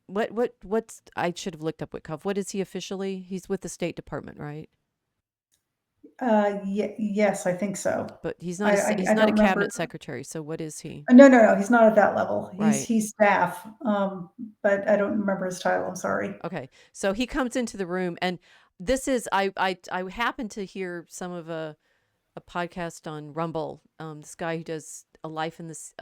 what's I should have looked up Witkoff. What is he officially? He's with the State Department, right? Yes, I think so. But he's I, not I, he's I not don't a remember. cabinet secretary. So what is he? No, he's not at that level. Right. He's staff, but I don't remember his title. I'm sorry. Okay. So he comes into the room, and this is I happened to hear some of a podcast on Rumble. This guy who does a life in this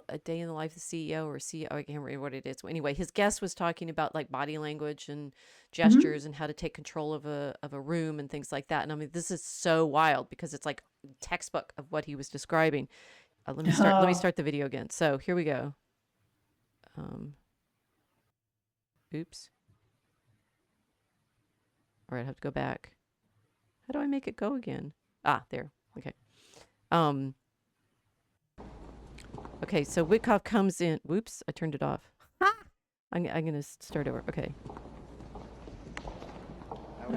a day in the life of the CEO or CEO. I can't remember what it is. Anyway, his guest was talking about like body language and gestures and how to take control of a room and things like that. And I mean, this is so wild because it's like textbook of what he was describing. Let me start the video again. So here we go. Oops. All right, I have to go back. How do I make it go again? Ah, there. Okay. Okay, so Witkoff comes in. Whoops, I turned it off. I'm going to start over. Okay.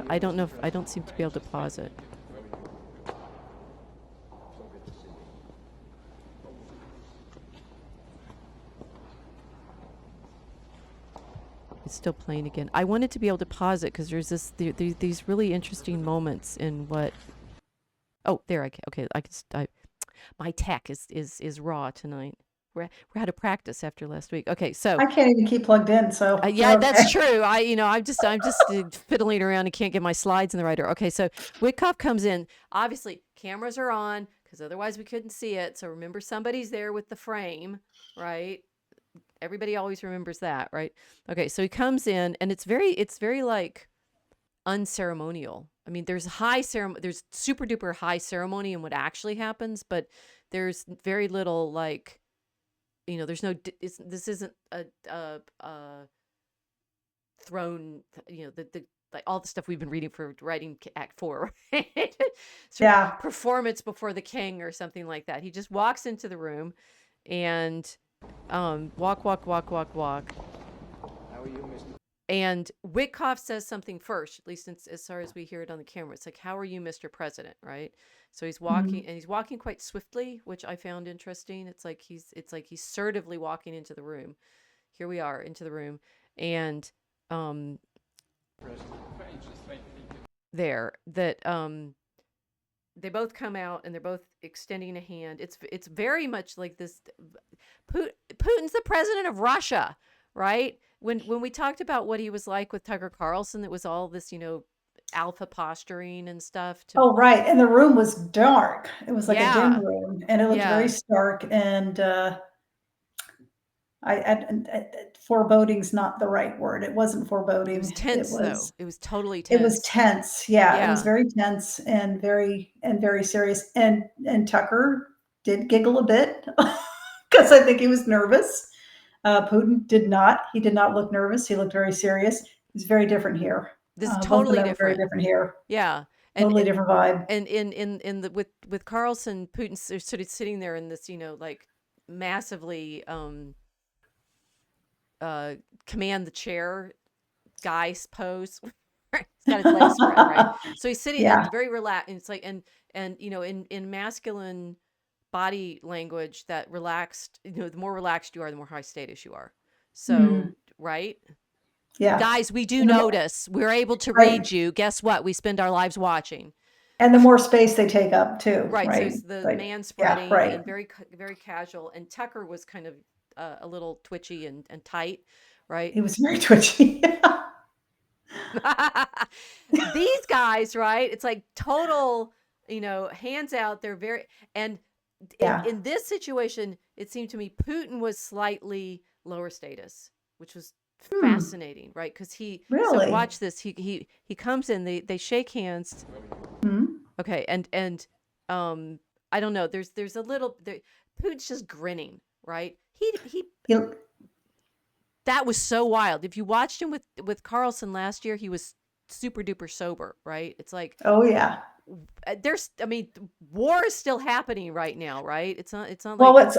I don't know if I don't seem to be able to pause it. It's still playing again. I wanted to be able to pause it because there's these really interesting moments in what. Oh, there I can. Okay, I can. My tech is raw tonight. We're out of practice after last week. Okay, so I can't even keep plugged in. So yeah, okay. that's true. I'm just fiddling around and can't get my slides in the right order. Okay, so Witkoff comes in. Obviously, cameras are on because otherwise we couldn't see it. So remember, somebody's there with the frame, right? Everybody always remembers that, right? Okay, so he comes in, and it's very like unceremonial. I mean, there's super duper high ceremony in what actually happens, but there's very little like, there's no. This isn't a throne. The like all the stuff we've been reading for writing Act 4, right? Yeah. Performance before the king or something like that. He just walks into the room, and walk. How are you, Mr. And Witkoff says something first, at least as far as we hear it on the camera. It's like, "How are you, Mr. President?" Right? So he's walking, and he's walking quite swiftly, which I found interesting. It's like he's assertively walking into the room. Here we are into the room, and there that they both come out and they're both extending a hand. It's very much like this. Putin's the president of Russia, right? When we talked about what he was like with Tucker Carlson, it was all this, alpha posturing and stuff. Oh, right. And the room was dark. It was like a dim Yeah. room, and it looked very stark. And foreboding's not the right word. It wasn't foreboding. It was tense, though. It was totally It was tense. tense. Yeah, it Yeah. was very tense and very serious. And Tucker did giggle a bit because I think he was nervous. Putin did not. He did not look nervous. He looked very serious. It's very different here. This is Both of totally them are very different. different here. Yeah. Totally different vibe. And in the with Carlson, Putin's sort of sitting there in this, like massively command the chair guy's pose. He's got his legs spread, right? So he's sitting very relaxed, and it's like and in masculine body language that relaxed, the more relaxed you are, the more high status you are. So, Mhm. right? Yeah. Guys, we do And the more- notice. We're able to Right. read you. Guess what? We spend our lives watching. And the more space they take up too, Right. So right? it's the Like, man yeah, spreading right. and very casual. And Tucker was kind of a little twitchy and tight, right? He was very twitchy. These guys, right? It's like total, hands out. They're very, and Yeah. in this situation, it seemed to me Putin was slightly lower status, which was fascinating, right? Because so Really? watch this. He comes in, they shake hands. Hmm. Okay, and I don't know. There's a little Putin's just grinning, right? He- That was so wild. If you watched him with Carlson last year, he was super duper sober, right? It's like, oh yeah. war is still happening right now, right? It's not Well, like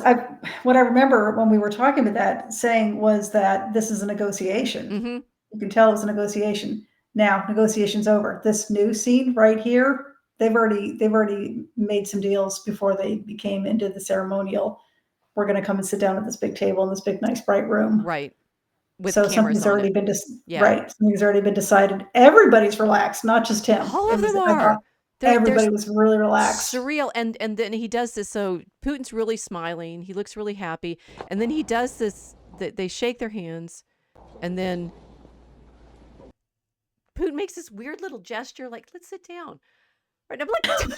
what I remember when we were talking about that saying was that this is a negotiation. Mhm. You can tell it was a negotiation. Now negotiation's over. This new scene right here, they've already made some deals before they became into the ceremonial. We're going to come and sit down at this big table in this big, nice, bright room. right. With So cameras something's on already it. been Yeah. right. Something's already been decided. Everybody's relaxed, not just him. All of them I are. thought everybody was really relaxed. Surreal, and then he does this. So Putin's really smiling. He looks really happy, and then he does this. They shake their hands, and then Putin makes this weird little gesture, like "Let's sit down." Right? And I'm like,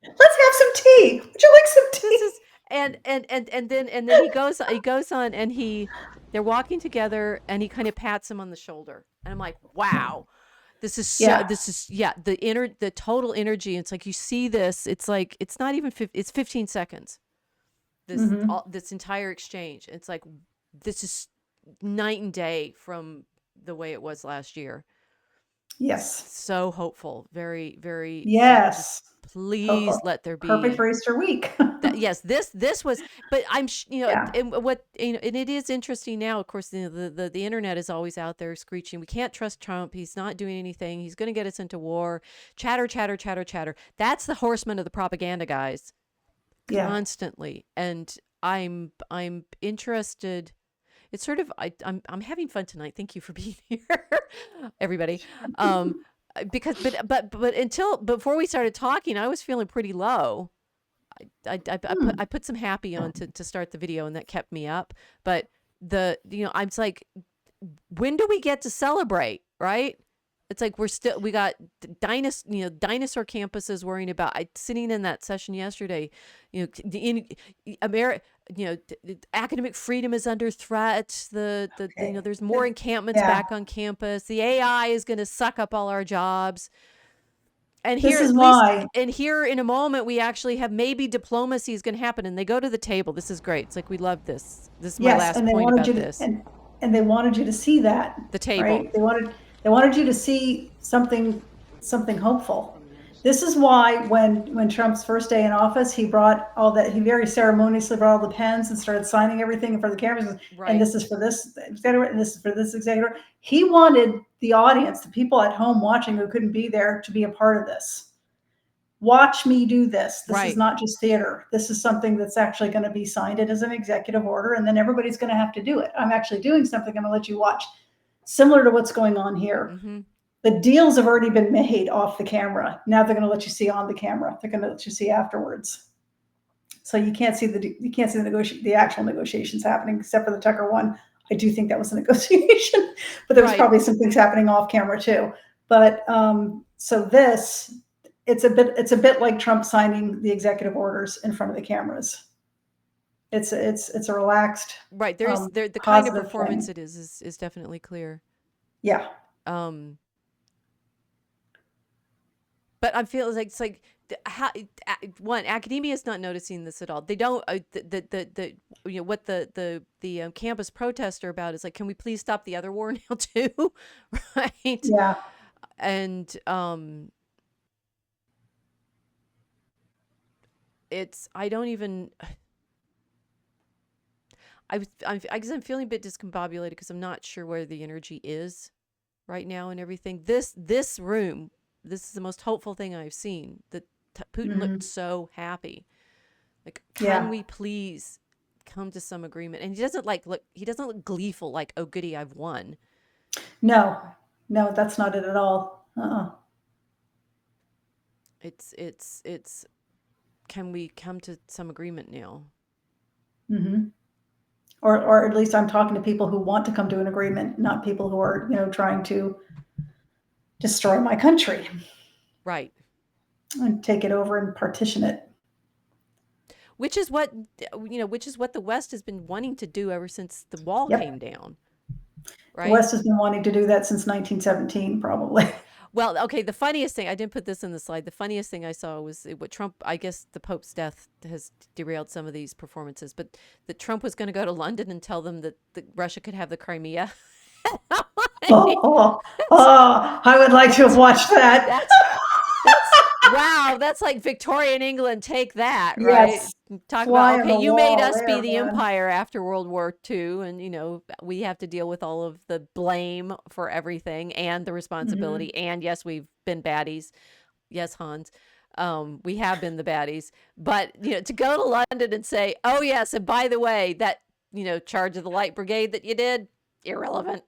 Let's have some tea. Would you like some tea? this is and then he goes on, and they're walking together, and he kind of pats him on the shoulder, and I'm like, wow. This is the total energy. It's like you see this. It's like it's not even it's 15 seconds. This entire exchange. It's like this is night and day from the way it was last year. Yes. So hopeful. Very, very. Yes. Please let there be perfect for Easter week. yes, this was, but I'm Yeah. and what and it is interesting now. Of course, the internet is always out there screeching, we can't trust Trump. He's not doing anything. He's going to get us into war. Chatter, chatter, chatter, chatter. That's the horsemen of the propaganda, guys. Yeah. Constantly, and I'm interested. It's sort of I'm having fun tonight. Thank you for being here, everybody. Because but before we started talking, I was feeling pretty low. I put some happy on to start the video, and that kept me up. But I'm like, when do we get to celebrate, right? It's like we got dinosaur campuses worrying about. Sitting in that session yesterday, academic freedom is under threat. There's more encampments back on campus. The AI is going to suck up all our jobs. And here, here in a moment, we actually have maybe diplomacy is going to happen, and they go to the table. This is great. It's like, we love this. This is my last point about this. And they wanted you to see that. The table. Right? They wanted you to see something hopeful. This is why when Trump's first day in office, he very ceremoniously brought all the pens and started signing everything in front of the cameras. Right. And this is for this executive, and this is for this executive. He wanted the audience, the people at home watching who couldn't be there, to be a part of this. Watch me do this. This is not just theater. This is something that's actually going to be signed as an executive order, and then everybody's going to have to do it. I'm actually doing something. I'm going to let you watch. Similar to what's going on here. Mm-hmm. The deals have already been made off the camera. Now they're going to let you see on the camera. They're going to let you see afterwards. So you can't see the actual negotiations happening, except for the Tucker one. I do think that was a negotiation, but there was probably some things happening off camera too. But so this, it's a bit like Trump signing the executive orders in front of the cameras. It's a relaxed, right. The kind of performance thing. It is definitely clear. Yeah. But I feel like it's like academia is not noticing this at all. They don't. What the campus protests are about is like, can we please stop the other war now too, right? Yeah. And I don't even. I guess I'm feeling a bit discombobulated because I'm not sure where the energy is right now and everything. This room, this is the most hopeful thing I've seen. That Putin looked so happy, Like, can Yeah. we please come to some agreement? And he doesn't look gleeful like, oh goody, I've won. No, that's not it at all. It's can we come to some agreement now? Mm-hmm. Or at least I'm talking to people who want to come to an agreement, not people who are, trying to destroy my country Right. and take it over and partition it. Which is what the West has been wanting to do ever since the wall Yep. came down. The Right? West has been wanting to do that since 1917, probably. Well, okay, the funniest thing, I didn't put this in the slide. The funniest thing I saw was what Trump, I guess the Pope's death has derailed some of these performances, but that Trump was going to go to London and tell them that Russia could have the Crimea. I would like to have watched that. Wow, that's like Victorian England, take that, right? Yes. Talk Fly about, on okay, the you made wall us be there, the man. empire after World War II, and we have to deal with all of the blame for everything and the responsibility. And yes, we've been baddies. Yes, Hans. We have been the baddies. But, to go to London and say, oh yes, and by the way, that, charge of the Light Brigade that you did, irrelevant.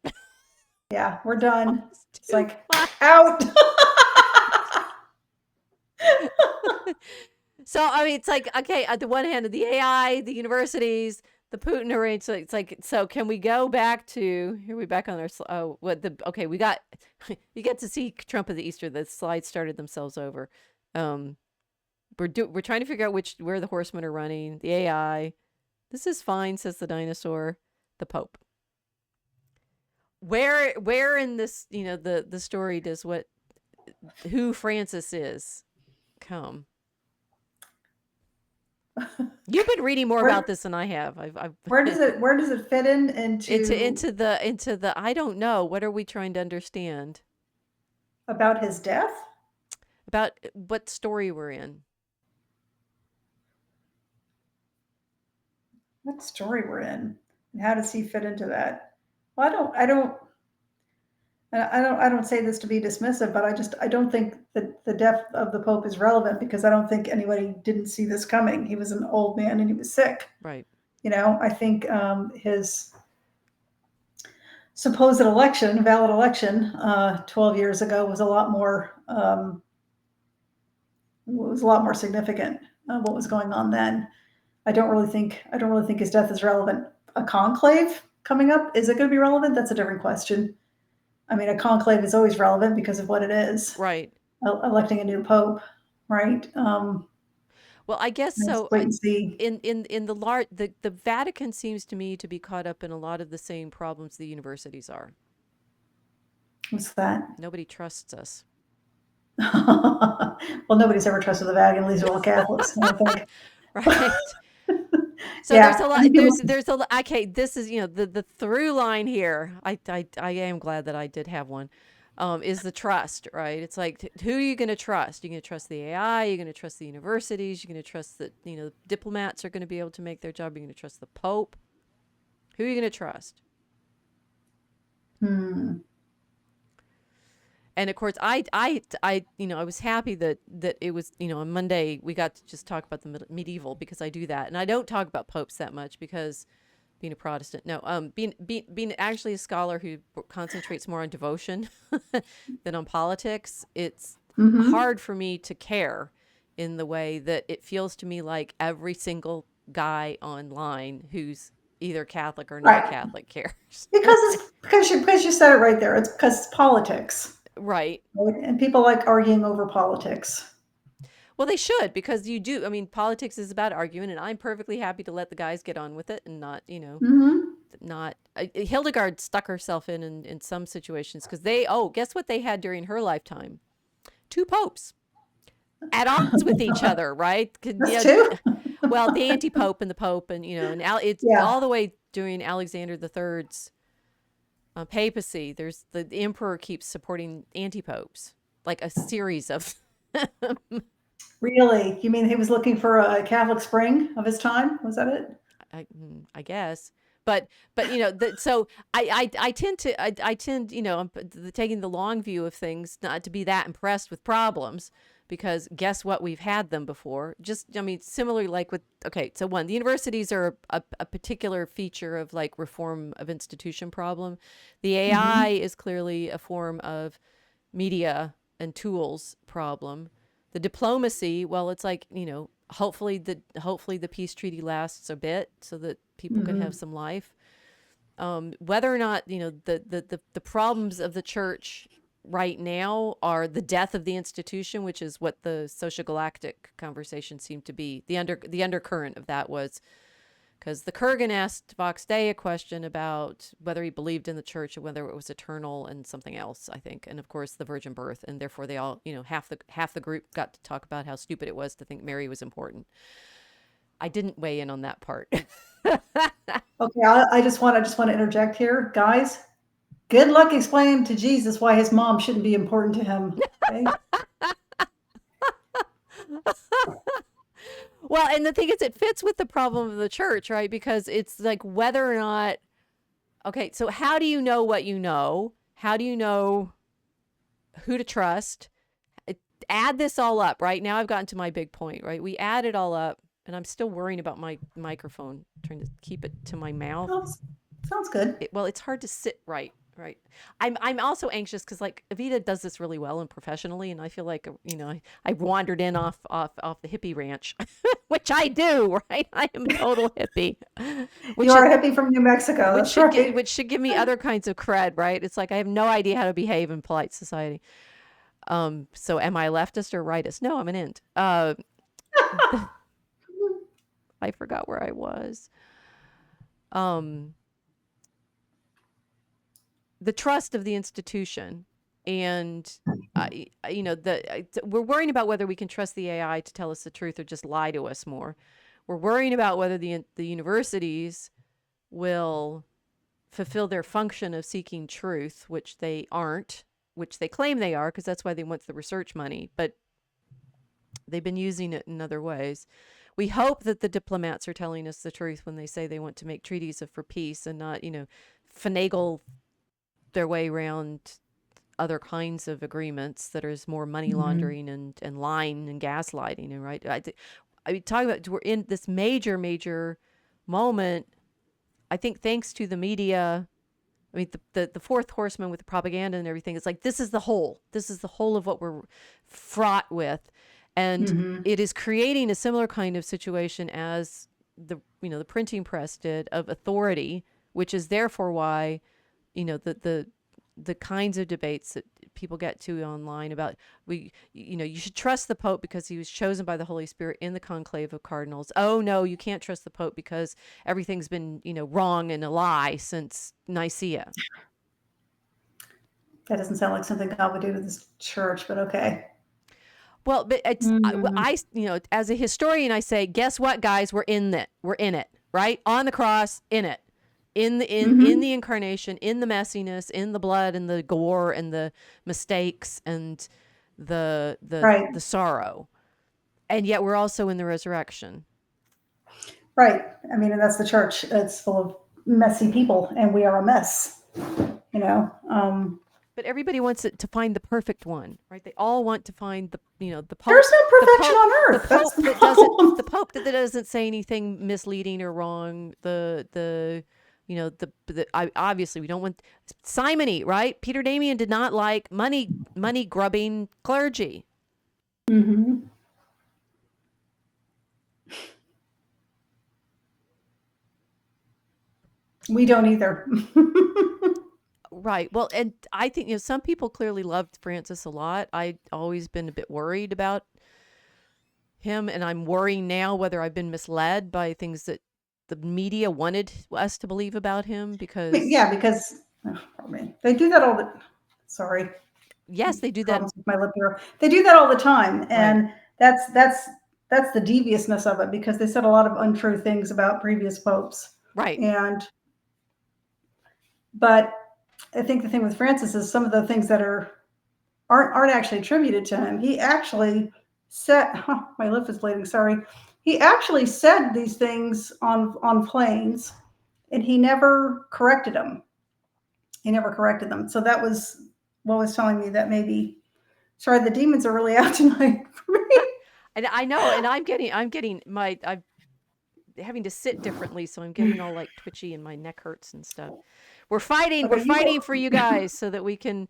Yeah, we're done. It's like, much. out. So, I mean, it's like, okay, at the one hand, the AI, the universities, the Putin arrangement, it's like, so can we go back to, here we back on our, we got, you get to see Trump at the Easter, the slides started themselves over. We're trying to figure out where the horsemen are running, the AI. This is fine, says the dinosaur, the Pope. Where in this, the story does who Francis is come? You've been reading more about this than I have. Where does it fit into the I don't know. What are we trying to understand about his death? About what story we're in? What story we're in, and how does he fit into that? Well, I don't say this to be dismissive, but I don't think that the death of the Pope is relevant because I don't think anybody didn't see this coming. He was an old man and he was sick. Right. I think his supposed valid election, 12 years ago was a lot more significant. What was going on then? I don't really think his death is relevant. A conclave coming up, is it going to be relevant? That's a different question. I mean, a conclave is always relevant because of what it is. Right. Electing a new pope, right? Well, I guess so. Wait and see. In the Vatican seems to me to be caught up in a lot of the same problems the universities are. What's that? Nobody trusts us. Well, nobody's ever trusted the Vatican. These are all Catholics, I think. Right. So Yeah. there's a lot. There's a lot. Okay, this is the through line here. I am glad that I did have one. Is the trust, right? It's like, who are you going to trust? You're going to trust the AI. You're going to trust the universities. You're going to trust that diplomats are going to be able to make their job. You're going to trust the Pope. Who are you going to trust? And of course, I was happy that it was, on Monday we got to just talk about the medieval, because I do that, and I don't talk about popes that much because being a Protestant, being actually a scholar who concentrates more on devotion than on politics, it's hard for me to care in the way that it feels to me like every single guy online who's either Catholic or not Catholic cares. because you said it right there. It's because it's politics. Right. And people like arguing over politics. Well, they should, because you do. I mean, politics is about arguing, and I'm perfectly happy to let the guys get on with it and not, not. Hildegard stuck herself in some situations because guess what they had during her lifetime? 2 popes at odds with each other, right? That's two? Well, the anti-pope and the pope, and it's all the way during Alexander III's papacy. There's the emperor keeps supporting anti-popes, like a series of. Really? You mean he was looking for a Catholic spring of his time? Was that it? I guess. But so I tend, taking the long view of things, not to be that impressed with problems, because guess what? We've had them before. Just, I mean, similarly, like with, okay, so one, the universities are a particular feature of like reform of institution problem. The AI is clearly a form of media and tools problem. The diplomacy, well, it's like, you know, hopefully the peace treaty lasts a bit so that people can have some life. Whether or not, you know, the problems of the church right now are the death of the institution, which is what the social galactic conversation seemed to be. The undercurrent of that was because the Kurgan asked Vox Day a question about whether he believed in the church or whether it was eternal and something else, I think, and of course the virgin birth, and therefore they all, you know, half the group got to talk about how stupid it was to think Mary was important. I didn't weigh in on that part. Okay, I just want to interject here, guys. Good luck explaining to Jesus why his mom shouldn't be important to him. Okay? Well, and the thing is, it fits with the problem of the church, right? Because it's like whether or not, okay, so how do you know what you know? How do you know who to trust? Add this all up, right? Now I've gotten to my big point, right? We add it all up, and I'm still worrying about my microphone, trying to keep it to my mouth. Sounds good. Well, it's hard to sit right. I'm also anxious because like Evita does this really well and professionally, and I feel like, you know, I wandered in off the hippie ranch, which I do, right? I am a total hippie. You are a hippie from New Mexico. Which should give me other kinds of cred, right? It's like I have no idea how to behave in polite society. So am I leftist or rightist? No, I'm an int. I forgot where I was. The trust of the institution, and you know, we're worrying about whether we can trust the AI to tell us the truth or just lie to us more. We're worrying about whether the universities will fulfill their function of seeking truth, which they aren't, which they claim they are, because that's why they want the research money, but they've been using it in other ways. We hope that the diplomats are telling us the truth when they say they want to make treaties for peace and not, you know, finagle their way around other kinds of agreements that is more money laundering and lying and gaslighting, right? I mean, talking about, we're in this major moment, I think, thanks to the media. I mean, the fourth horseman with the propaganda and everything, it's like, this is the whole of what we're fraught with. And it is creating a similar kind of situation as the printing press did of authority, which is therefore why, you know, the kinds of debates that people get to online about, you should trust the Pope because he was chosen by the Holy Spirit in the conclave of cardinals. Oh no, you can't trust the Pope because everything's been, you know, wrong and a lie since Nicaea. That doesn't sound like something God would do to this church, but okay. Well, but it's, I, you know, as a historian, I say, guess what, guys, we're in it, right? On the cross, in it. In the incarnation, in the messiness, in the blood and the gore and the mistakes and the sorrow, and yet we're also in the resurrection. Right. I mean, and that's the church. It's full of messy people, and we are a mess. You know. But everybody wants it to find the perfect one, right? They all want to find the Pope. There's no perfection on earth. The Pope that doesn't say anything misleading or wrong. Obviously we don't want simony, right? Peter Damian did not like money grubbing clergy. We don't either. Right. Well, and I think, you know, some people clearly loved Francis a lot. I've always been a bit worried about him, and I'm worrying now whether I've been misled by things that the media wanted us to believe about him, because they do that all the. Sorry. Yes, they do that. With my lip here. They do that all the time, and that's the deviousness of it, because they said a lot of untrue things about previous popes. Right. But I think the thing with Francis is some of the things that aren't actually attributed to him. He actually said, my lip is bleeding. Sorry. He actually said these things on planes, and he never corrected them. So that was what was telling me that maybe Sorry, the demons are really out tonight for me. And I know, and I'm having to sit differently, so I'm getting all like twitchy and my neck hurts and stuff. We're fighting Okay, for you guys so that we can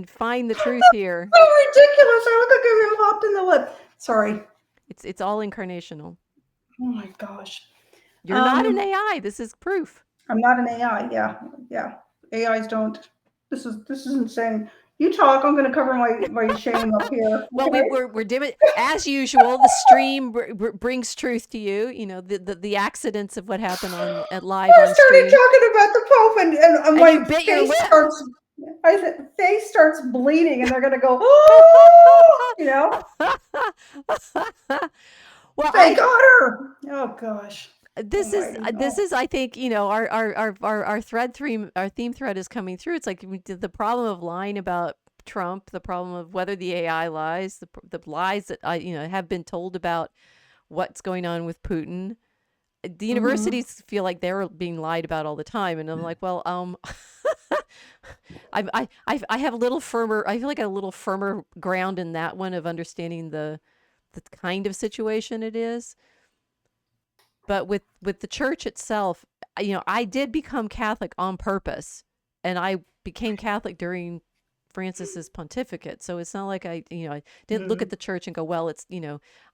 find the truth here. So ridiculous. I look like I've been popped in the lip. Sorry. It's all incarnational. Oh my gosh. You're not an AI. This is proof. I'm not an AI. Yeah. AIs don't. This is insane. You talk. I'm going to cover my shame up here. Well, Okay? we're doing as usual. The stream brings truth to you. You know the accidents of what happened at live I on started stream. talking about the Pope, and And my you bit your lip. face starts bleeding, and they're going to go, oh, you know. Well, They got her. Oh gosh. This is I think, you know, our theme thread is coming through. It's like the problem of lying about Trump, the problem of whether the AI lies, the lies that have been told about what's going on with Putin. The universities feel like they're being lied about all the time, and I'm like, well, I have a little firmer. I feel like a little firmer ground in that one of understanding the kind of situation it is. But with the church itself, I did become Catholic on purpose, and I became Catholic during Francis's pontificate. So it's not like I didn't look at the church and go, well, it's,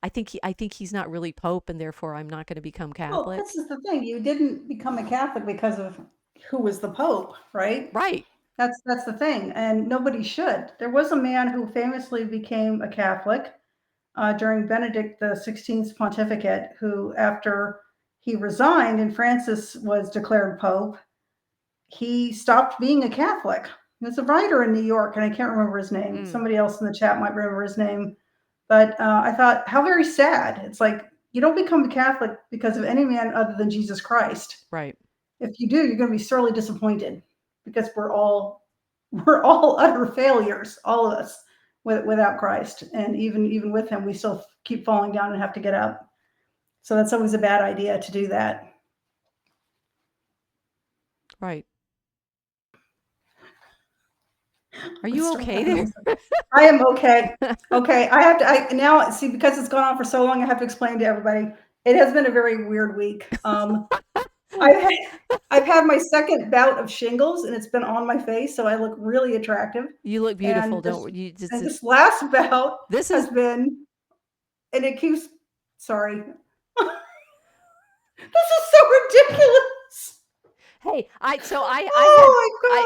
I think he's not really Pope, and therefore I'm not going to become Catholic. Well, this is the thing. You didn't become a Catholic because of who was the Pope, right? Right. That's the thing, and nobody should. There was a man who famously became a Catholic during Benedict XVI's pontificate, who, after he resigned and Francis was declared Pope, he stopped being a Catholic. He was a writer in New York, and I can't remember his name. Somebody else in the chat might remember his name. But I thought, how very sad. It's like, you don't become a Catholic because of any man other than Jesus Christ. Right. If you do, you're going to be sorely disappointed, because we're all utter failures, all of us, without Christ. And even with him, we still keep falling down and have to get up. So that's always a bad idea to do that. Right. Are you okay there? I am okay. Okay. I now see, because it's gone on for so long, I have to explain to everybody. It has been a very weird week. I've had my second bout of shingles, and it's been on my face, so I look really attractive. You look beautiful, And don't you? and this last bout has been, and it keeps, sorry. This is so ridiculous. Hey,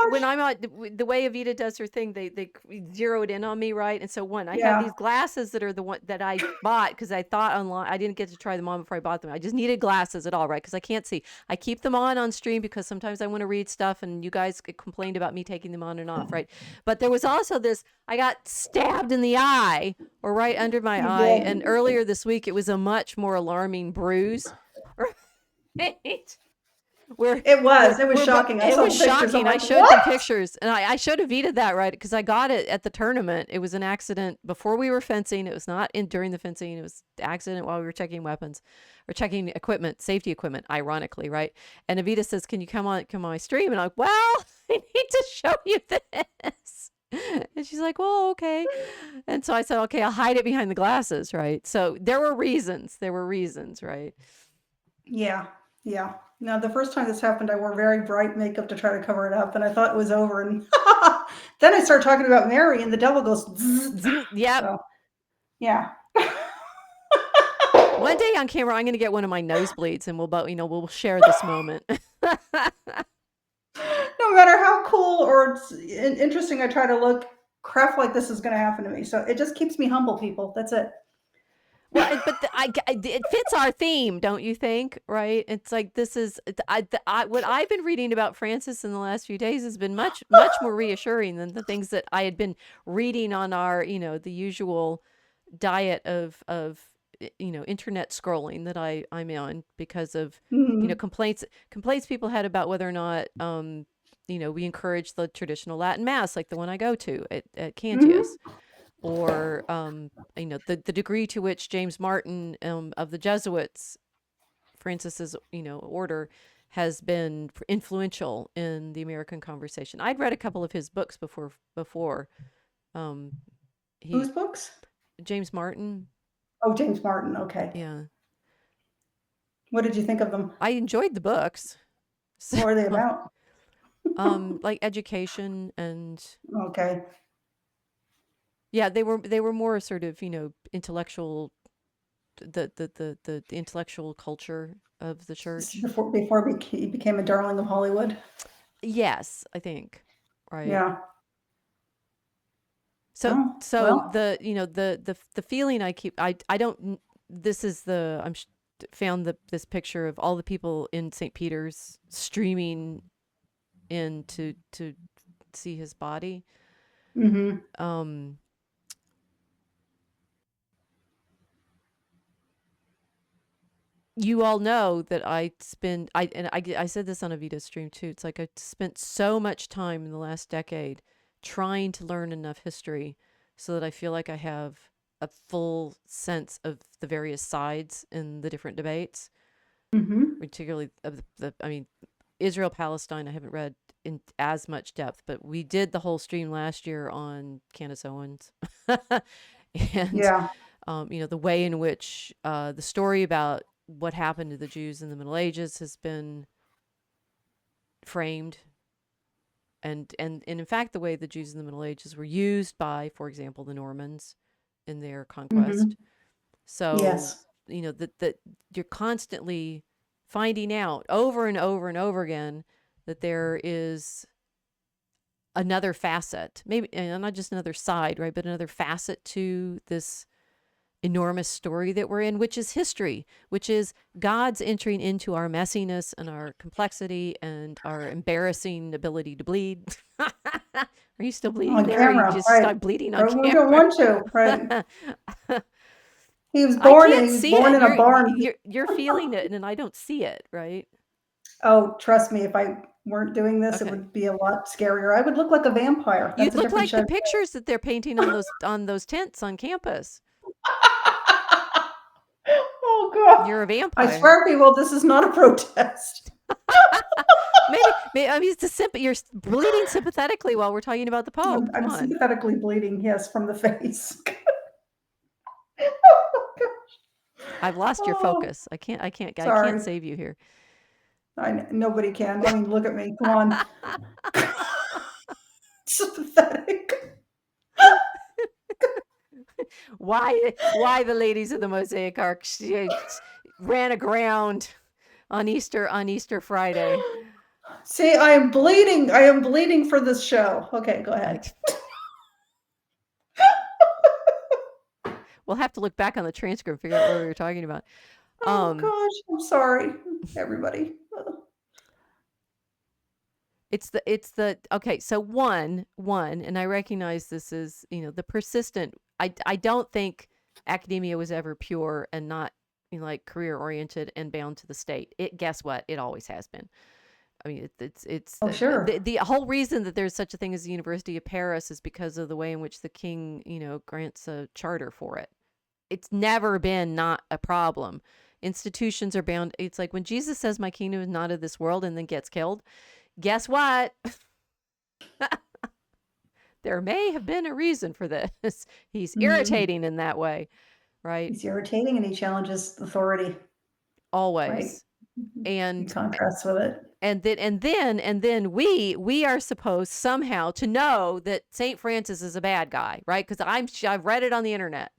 when I'm on the way Evita does her thing, they zeroed in on me, right? And so I have these glasses that are the one that I bought because I thought online, I didn't get to try them on before I bought them. I just needed glasses at all, right? Because I can't see. I keep them on stream because sometimes I want to read stuff, and you guys complained about me taking them on and off, right? But there was also this, I got stabbed in the eye, or right under my eye, and earlier this week it was a much more alarming bruise. Right? It was shocking. It was shocking. I showed the pictures, and I showed Evita that, right, because I got it at the tournament. It was an accident before we were fencing. It was not during the fencing. It was an accident while we were checking weapons or checking equipment, safety equipment, ironically, right? And Evita says, "Can you come on my stream?" And I'm like, "Well, I need to show you this." And she's like, "Well, okay." And so I said, "Okay, I'll hide it behind the glasses," right? So there were reasons, right? Yeah. Now, the first time this happened, I wore very bright makeup to try to cover it up, and I thought it was over. And then I started talking about Mary, and the devil goes, zzz. Yep. So, yeah. One day on camera, I'm going to get one of my nosebleeds, and we'll share this moment. No matter how cool or interesting I try to look, crap like this is going to happen to me. So it just keeps me humble, people. That's it. Well, but it fits our theme, don't you think? Right? It's like this is what I've been reading about Francis in the last few days has been much more reassuring than the things that I had been reading on our the usual diet of internet scrolling that I'm on because of complaints people had about whether or not we encourage the traditional Latin Mass, like the one I go to at Cantius. Or the degree to which James Martin of the Jesuits, Francis's order, has been influential in the American conversation. I'd read a couple of his books before He Whose books? James Martin. Oh, James Martin. Okay. Yeah. What did you think of them? I enjoyed the books. What are they about? Like education and Okay. yeah, they were more sort of, intellectual the intellectual culture of the church. Before he became a darling of Hollywood. Yes, I think. Right. Yeah. So Oh, so well. the feeling I don't this is the found this picture of all the people in St. Peter's streaming in to see his body. Mm-hmm. Um you all know that I said this on a Evita stream too. It's like I spent so much time in the last decade trying to learn enough history so that I feel like I have a full sense of the various sides in the different debates, Mm-hmm. particularly of I mean, Israel Palestine. I haven't read in as much depth, but we did the whole stream last year on Candace Owens, and Yeah. the way in which the story about what happened to the Jews in the Middle Ages has been framed, and in fact, the way the Jews in the Middle Ages were used by, for example, the Normans in their Mm-hmm. conquest. So, Yes. that you're constantly finding out over and over and over again that there is another facet, maybe not just another side, right, but another facet to this enormous story that we're in, which is history, which is God's entering into our messiness and our complexity and our embarrassing ability to bleed. Are you still bleeding On there? Or you camera, just right? stopped bleeding on Or we don't camera? want to, right? He was I born. can't He was see born it. in a barn. You're feeling it, and I don't see it, right? Oh, trust me, if I weren't doing this, it Okay. wogod be a lot scarier. I would look like a vampire. You'd That's a look different like the show. pictures that they're painting on those tents on campus. Oh God! You're a I vampire. swear, people, this is not a protest. Maybe I mean you're bleeding sympathetically while we're talking about the Pope. Come I'm on. sympathetically bleeding. Yes, from the face. I've lost your Oh, focus. I can't sorry. save you here. Nobody can. I mean, look at me. Come on. Sympathetic. Why the ladies of the Mosaic Ark ran aground on Easter Friday. See, I am bleeding. I am bleeding for this show. Okay, go ahead. We'll have to look back on the transcript and figure out what we were talking about. Oh gosh, I'm sorry, everybody. It's the okay. So one, and I recognize this is the persistent. I don't think academia was ever pure and not like career oriented and bound to the state. Guess what? It always has been. I mean, it's Oh, sure. the whole reason that there's such a thing as the University of Paris is because of the way in which the king grants a charter for it. It's never been not a problem. Institutions are bound. It's like when Jesus says, "My kingdom is not of this world," and then gets killed. Guess what? There may have been a reason for this. He's irritating in that way, right? He's irritating and he challenges authority, right? Always. He And contrasts with it. and then we are supposed somehow to know that Saint Francis is a bad guy, right? Because I've read it on the internet.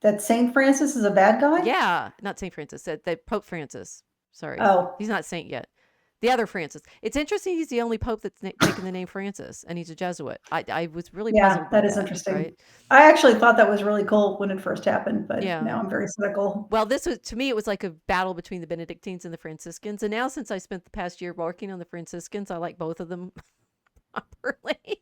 That Saint Francis is a bad guy? Yeah, not Saint Francis. That Pope Francis. Sorry, Oh, he's not saint yet. The other Francis. It's interesting. He's the only pope that's taken the name Francis, and he's a Jesuit. I was really yeah, puzzled by that is that. interesting. Right? I actually thought that was really cool when it first happened, but Yeah. now I'm very cynical. Well, this was to me. It was like a battle between the Benedictines and the Franciscans, and now since I spent the past year working on the Franciscans, I like both of them properly.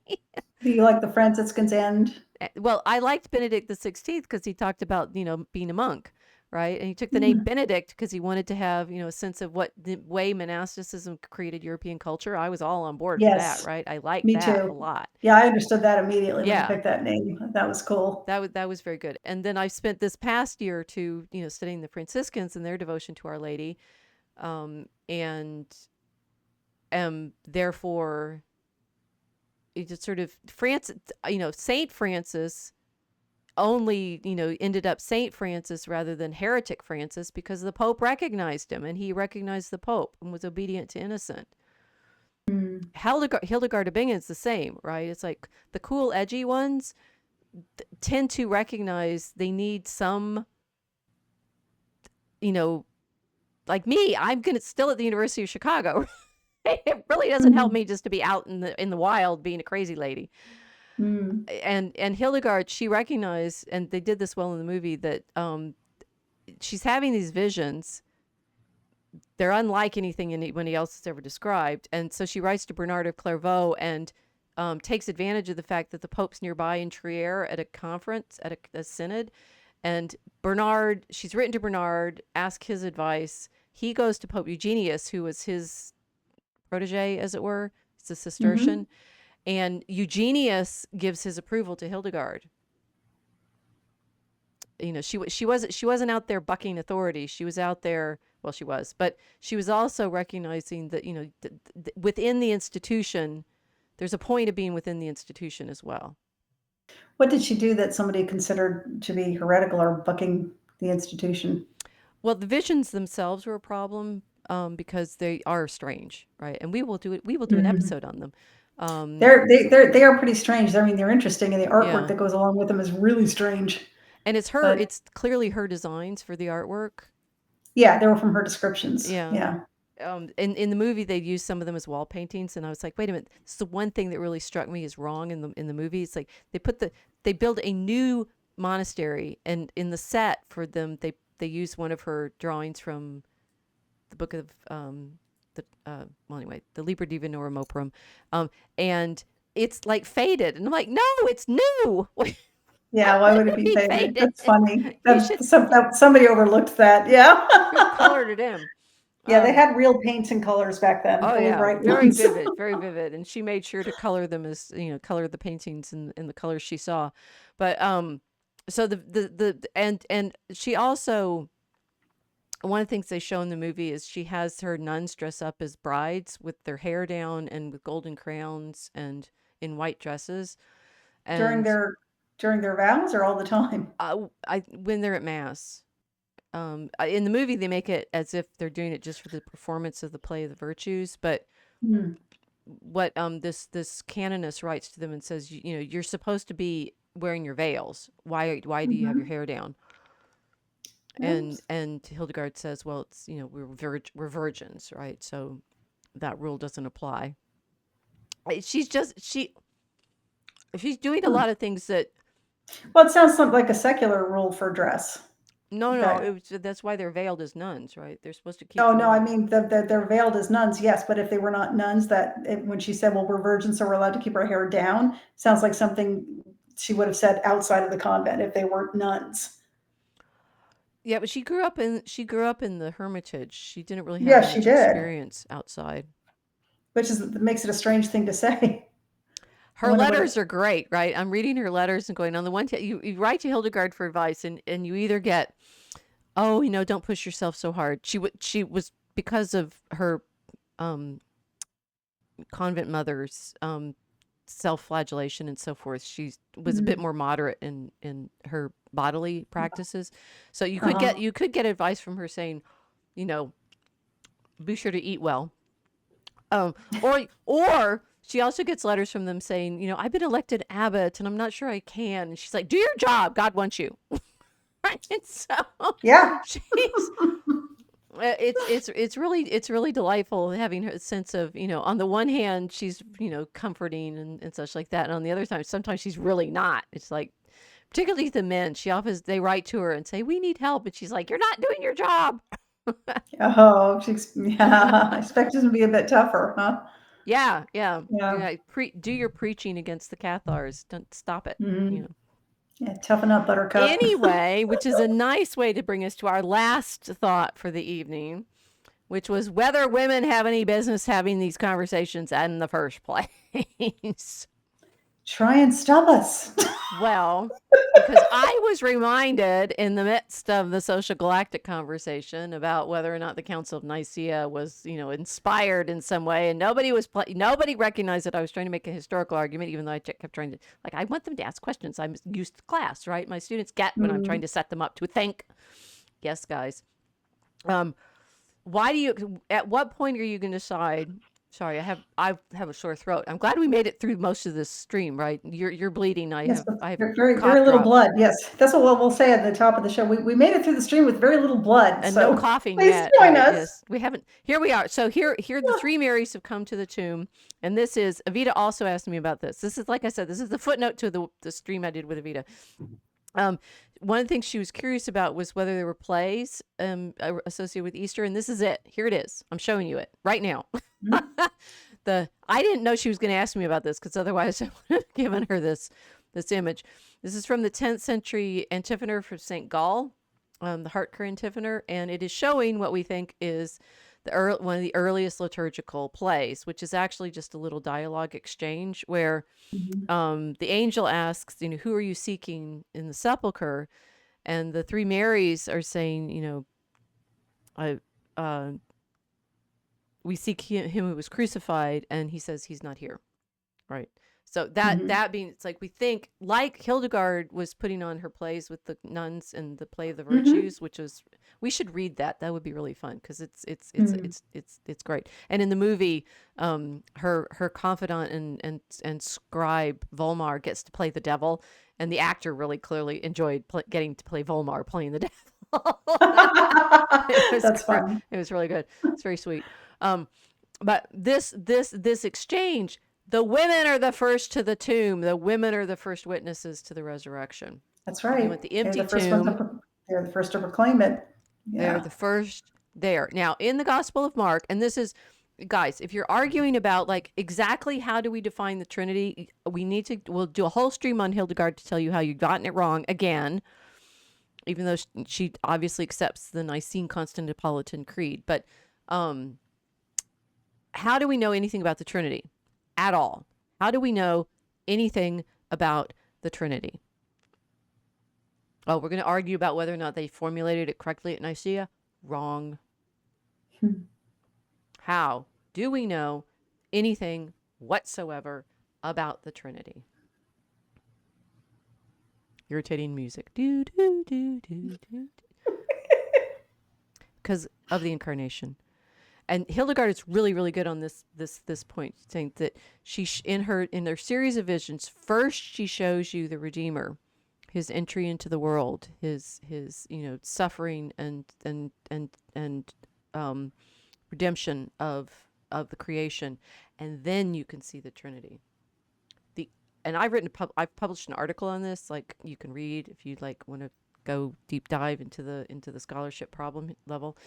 Do you like the Franciscans and? Well, I liked Benedict the 16th because he talked about being a monk, right? And he took the name Benedict because he wanted to have a sense of what the way monasticism created European culture. I was all on board for that, Yes, right? I liked me that too. a lot. Yeah, I understood that immediately when you Yeah, picked that name. That was cool. that was very good. And then I spent this past year or two, studying the Franciscans and their devotion to Our Lady, and am therefore it just sort of Francis, Saint Francis only, ended up Saint Francis rather than heretic Francis because the Pope recognized him, and he recognized the Pope and was obedient to Innocent. Hildegard of Bingen is the same, right? It's like the cool, edgy ones tend to recognize they need some, like me, I'm still at the University of Chicago. It really doesn't help me just to be out in the wild being a crazy lady. And Hildegard, she recognized, and they did this well in the movie, that she's having these visions. They're unlike anything anybody else has ever described. And so she writes to Bernard of Clairvaux and takes advantage of the fact that the Pope's nearby in Trier at a conference, at a synod. And she's written to Bernard, ask his advice. He goes to Pope Eugenius, who was his protege, as it were. He's a Cistercian. And Eugenius gives his approval to Hildegard. She wasn't out there bucking authority. She was out there, well, she was, but she was also recognizing that, within the institution, there's a point of being within the institution as well. What did she do that somebody considered to be heretical or bucking the institution? Well, the visions themselves were a problem because they are strange, right? And we will do an episode on them. They are pretty strange. I mean, they're interesting, and the artwork that goes along with them is really strange. And it's her. It's clearly her designs for the artwork. Yeah, they were from her descriptions. Yeah. In the movie, they used some of them as wall paintings, and I was like, wait a minute. This is the one thing that really struck me as wrong in the movie. It's like they build a new monastery, and in the set for them, they use one of her drawings from the book of the Liber Divinorum Operum, and it's like faded, and I'm like, no, it's new. Yeah, why would it be faded? That's funny. Somebody overlooked that. Yeah, colored it in. Yeah, they had real paints and colors back then. Oh yeah, very vivid, very vivid. And she made sure to color them as color the paintings in the colors she saw. But so and she also, one of the things they show in the movie is she has her nuns dress up as brides with their hair down and with golden crowns and in white dresses. And during their vows or all the time? When they're at mass. In the movie, they make it as if they're doing it just for the performance of the play of the virtues. But what this canonist writes to them and says, you're supposed to be wearing your veils. Why do you have your hair down? And Hildegard says, well, it's we're virgins, right? So that rule doesn't apply. She's doing a lot of things that. Well, it sounds like a secular rule for dress. No, that's why they're veiled as nuns, right? They're supposed to keep. Oh no, I mean they're veiled as nuns, yes. But if they were not nuns, when she said, "Well, we're virgins, so we're allowed to keep our hair down," sounds like something she would have said outside of the convent if they weren't nuns. Yeah, but she grew up in the Hermitage. She didn't really have much experience outside, which makes it a strange thing to say. Her letters are great, right? I'm reading her letters and going, on the one hand, you write to Hildegard for advice, and you either get, don't push yourself so hard. She was, because of her convent mother's self-flagellation and so forth, she was a bit more moderate in her bodily practices. So you could get advice from her saying, be sure to eat well, or she also gets letters from them saying, I've been elected abbot and I'm not sure I can. And she's like, do your job. God wants you. Right? And so yeah, it's really delightful having her sense of, on the one hand, she's, comforting and such like that. And on the other time, sometimes she's really not. It's like, particularly the men, they write to her and say, we need help. And she's like, you're not doing your job. Oh, I expect it to be a bit tougher, huh? Yeah. Do your preaching against the Cathars. Don't stop it. Yeah, toughen up, Buttercup. Anyway, which is a nice way to bring us to our last thought for the evening, which was whether women have any business having these conversations in the first place. Try and stop us. Well, because I was reminded in the midst of the social galactic conversation about whether or not the Council of Nicaea was, inspired in some way, and nobody recognized that I was trying to make a historical argument, even though I kept trying to, I want them to ask questions. I'm used to class, right? My students get when I'm trying to set them up to think. Yes, guys. At what point are you going to decide? Sorry, I have a sore throat. I'm glad we made it through most of this stream, right? You're bleeding. I Yes, have very, cough very little drop. blood. Yes, that's what we'll say at the top of the show. We made it through the stream with very little blood. And so no coughing please yet. join Right, us. yes. We haven't. Here we are. So here the three Marys have come to the tomb. And this is, Evita also asked me about this. This is, like I said, this is the footnote to the stream I did with Evita. One of the things she was curious about was whether there were plays associated with Easter. And this is it. Here it is. I'm showing you it right now. I didn't know she was going to ask me about this, because otherwise I would have given her this image. This is from the 10th century antiphonor for St. Gall, the Hartker antiphonor, and it is showing what we think is one of the earliest liturgical plays, which is actually just a little dialogue exchange where the angel asks, who are you seeking in the sepulcher? And the three Marys are saying, we seek him who was crucified, and he says he's not here, right? So that being, it's like we think, like Hildegard was putting on her plays with the nuns and the play of the virtues, which was, we should read that. That would be really fun, because it's great. And in the movie, her confidant and scribe Volmar gets to play the devil, and the actor really clearly enjoyed getting to play Volmar playing the devil. That's fun. It was really good. It's very sweet. But this exchange, the women are the first to the tomb. The women are the first witnesses to the resurrection. That's right. With the empty tomb, they're the first to proclaim it. Yeah. They're the first there. Now, in the Gospel of Mark, and this is, guys, if you're arguing about like exactly how do we define the Trinity, we'll do a whole stream on Hildegard to tell you how you've gotten it wrong again, even though she obviously accepts the Nicene Constantinopolitan Creed. But how do we know anything about the Trinity at all? How do we know anything about the Trinity? Oh, we're going to argue about whether or not they formulated it correctly at Nicaea? Wrong. How do we know anything whatsoever about the Trinity? Irritating music. Do, do, do, do, do. Because of the incarnation. And Hildegard is really, really good on this point, saying that in their series of visions, first she shows you the Redeemer, his entry into the world, his suffering and redemption of the creation, and then you can see the Trinity. And I've published an article on this, like you can read if you want to go deep dive into the scholarship problem level.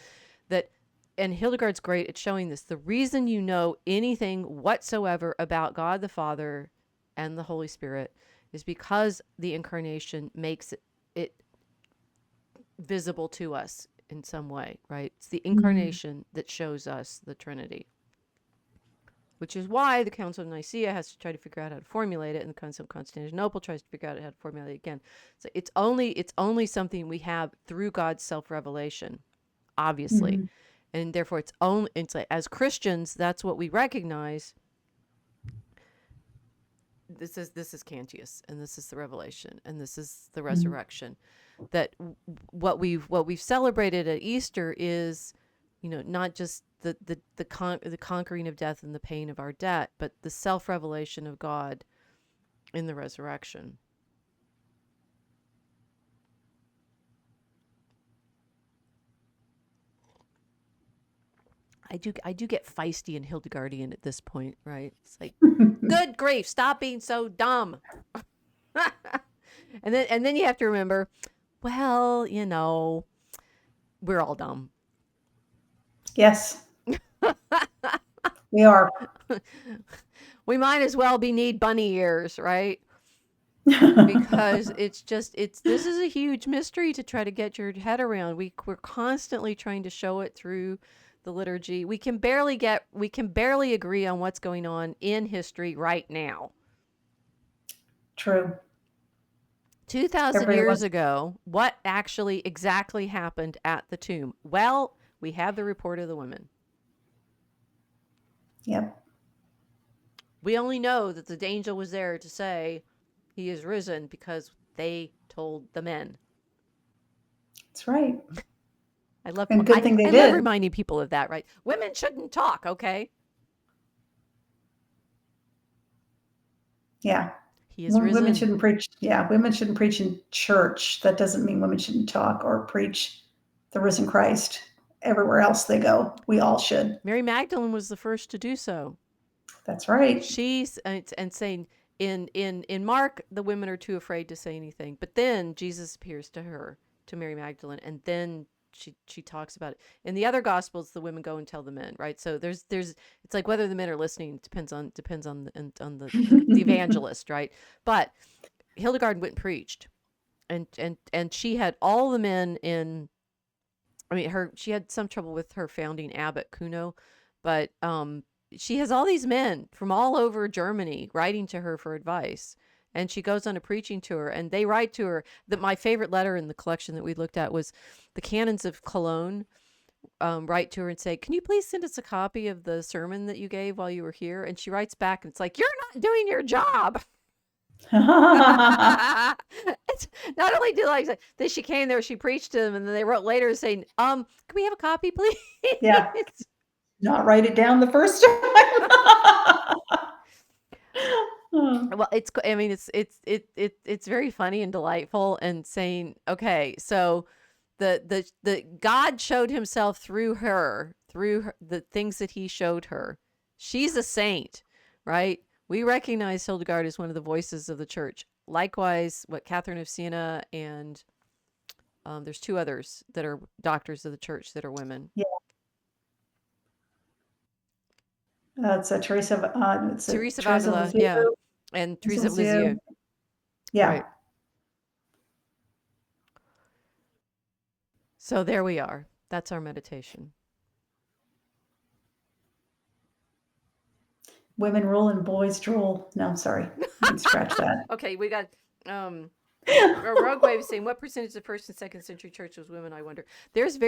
And Hildegard's great at showing this. The reason you know anything whatsoever about God the Father and the Holy Spirit is because the incarnation makes it visible to us in some way, right? It's the incarnation that shows us the Trinity, which is why the Council of Nicaea has to try to figure out how to formulate it, and the Council of Constantinople tries to figure out how to formulate it again. So it's only something we have through God's self-revelation, obviously. And therefore it's like, as Christians, that's what we recognize. This is Cantius, and this is the revelation, and this is the resurrection. That what we've celebrated at Easter is, not just the conquering of death and the pain of our debt, but the self-revelation of God in the resurrection. I do get feisty and Hildegardian at this point, right? It's like, good grief, stop being so dumb. and then you have to remember, well, we're all dumb. Yes. We are. We might as well need bunny ears, right? Because this is a huge mystery to try to get your head around. We're constantly trying to show it through the liturgy. We can barely agree on what's going on in history right now. True. 2,000 Everybody years wants. ago, what actually exactly happened at the tomb? Well, we have the report of the women. Yep. We only know that the angel was there to say he is risen because they told the men. That's right. I love And good thing they I love did. reminding people of that, right? Women shouldn't talk, okay? Yeah. He is risen. Women shouldn't preach. Yeah, women shouldn't preach in church. That doesn't mean women shouldn't talk or preach the risen Christ everywhere else they go. We all should. Mary Magdalene was the first to do so. That's right. She's and saying in Mark, the women are too afraid to say anything, but then Jesus appears to her, to Mary Magdalene, and then she talks about it. In the other gospels, the women go and tell the men, right? So there's it's like whether the men are listening depends on the evangelist, right? But Hildegard went and preached, and she had all the men in. I mean, she had some trouble with her founding abbot Kuno, but she has all these men from all over Germany writing to her for advice. And she goes on a preaching tour, and they write to her. That my favorite letter in the collection that we looked at was the canons of Cologne write to her and say, "Can you please send us a copy of the sermon that you gave while you were here?" And she writes back, and it's like, "You're not doing your job." It's not only that she came there, she preached to them, and then they wrote later saying, "Can we have a copy, please?" Yeah. Not write it down the first time. Well, it's very funny and delightful, and saying, okay, so the God showed himself through the things that he showed her. She's a saint, right? We recognize Hildegard as one of the voices of the church. Likewise, Catherine of Siena, and there's two others that are doctors of the church that are women. Yeah. It's Teresa of Avila, yeah, and Teresa of Lisieux. Yeah. Right. So there we are. That's our meditation. Women rule and boys drool. No, sorry. I can scratch that. Okay, we got Rogue Wave saying, what percentage of first and second century church was women? I wonder. There's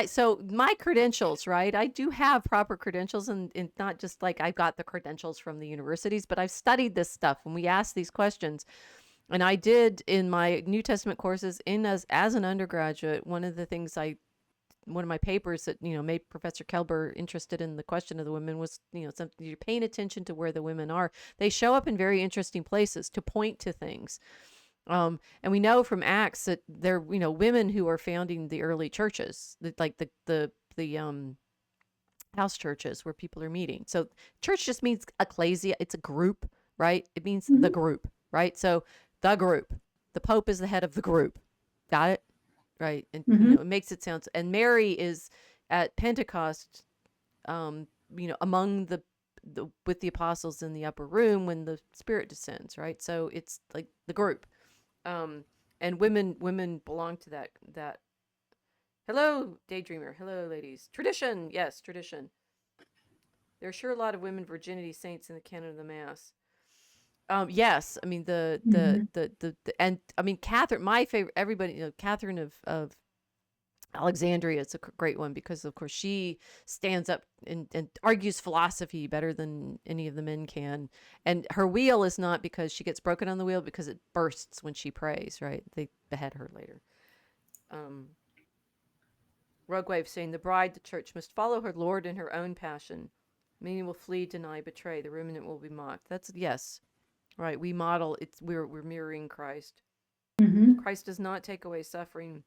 so my credentials, right? I do have proper credentials, and not just like I've got the credentials from the universities, but I've studied this stuff when we ask these questions. And I did in my New Testament courses as an undergraduate, one of my papers that, made Professor Kelber interested in the question of the women was, something you're paying attention to where the women are. They show up in very interesting places to point to things. And we know from Acts that they're, women who are founding the early churches, like the house churches where people are meeting. So church just means ecclesia. It's a group, right? It means the group, right? So the group, the Pope is the head of the group. Got it? Right. And, it makes it sound, and Mary is at Pentecost, among with the apostles in the upper room when the Spirit descends. Right. So it's like the group. And women belong to that. Hello, Daydreamer. Hello, ladies. Tradition. Yes, tradition. There are sure a lot of women virginity saints in the canon of the Mass. Yes, I mean and I mean Catherine, my favorite. Everybody, Catherine of Alexandria is a great one because, of course, she stands up and argues philosophy better than any of the men can. And her wheel is not because she gets broken on the wheel, because it bursts when she prays. Right? They behead her later. Rogue Wave saying the bride, the church, must follow her Lord in her own passion. Many will flee, deny, betray. The remnant will be mocked. That's yes. Right, we model we're mirroring Christ. Christ does not take away suffering.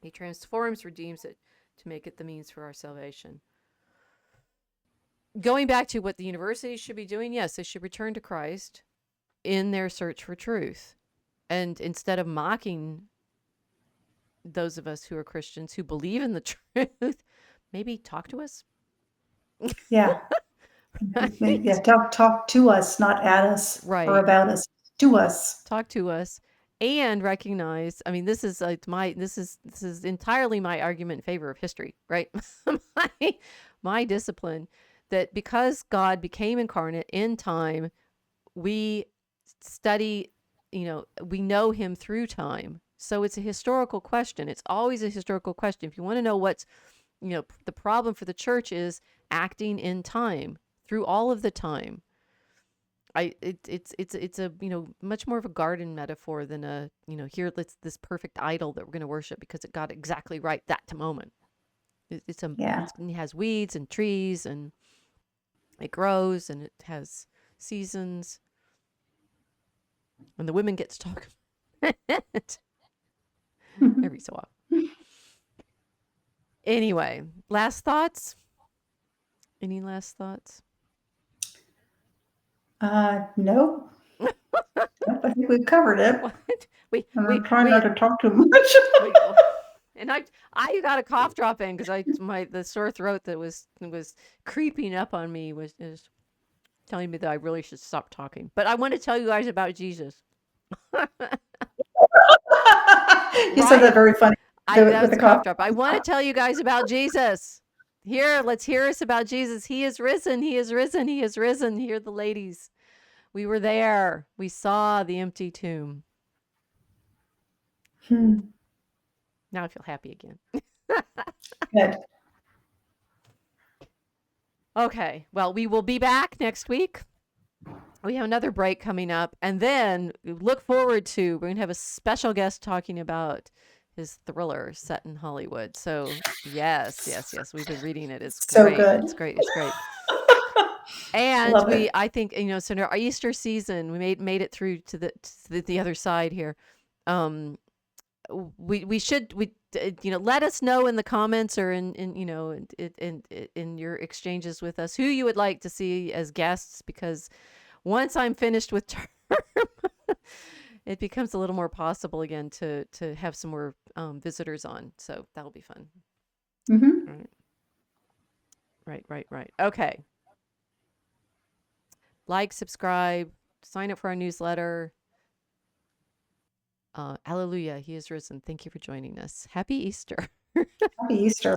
He transforms, redeems it to make it the means for our salvation. Going back to what the universities should be doing, yes, they should return to Christ in their search for truth. And instead of mocking those of us who are Christians who believe in the truth, maybe talk to us. Yeah. Yeah, talk to us, not at us, right, or about us. To us. Talk to us, and recognize. I mean, this is entirely my argument in favor of history, right? my discipline, that because God became incarnate in time, we study, we know him through time. So it's a historical question. It's always a historical question. If you want to know what's, the problem for the church is acting in time through all of the time. It's a much more of a garden metaphor than a here let's this perfect idol that we're going to worship because it got exactly right that moment. It has weeds and trees and it grows and it has seasons and the women get to talk every so often. Anyway, last thoughts? Any last thoughts? Nope. I think we've covered it. I'm trying not to talk too much. And I got a cough drop in because the sore throat that was creeping up on me is telling me that I really should stop talking. But I want to tell you guys about Jesus. You said that very funny. That was a cough drop. I want to tell you guys about Jesus. Here, let's hear us about Jesus. He is risen. He is risen. He is risen. Hear the ladies. We were there. We saw the empty tomb. Now I feel happy again. Good. Okay. Well, we will be back next week. We have another break coming up. And then look forward to, we're going to have a special guest talking about his thriller set in Hollywood. So yes. We've been reading it. It's so great. good. It's great. And I think, so in our Easter season, we made it through to the other side here. We should let us know in the comments or in your exchanges with us who you would like to see as guests, because once I'm finished with term, it becomes a little more possible again to have some more visitors on. So that'll be fun. Mm-hmm. Right. Okay. Like, subscribe, sign up for our newsletter. Alleluia, he is risen. Thank you for joining us. Happy Easter. Happy Easter.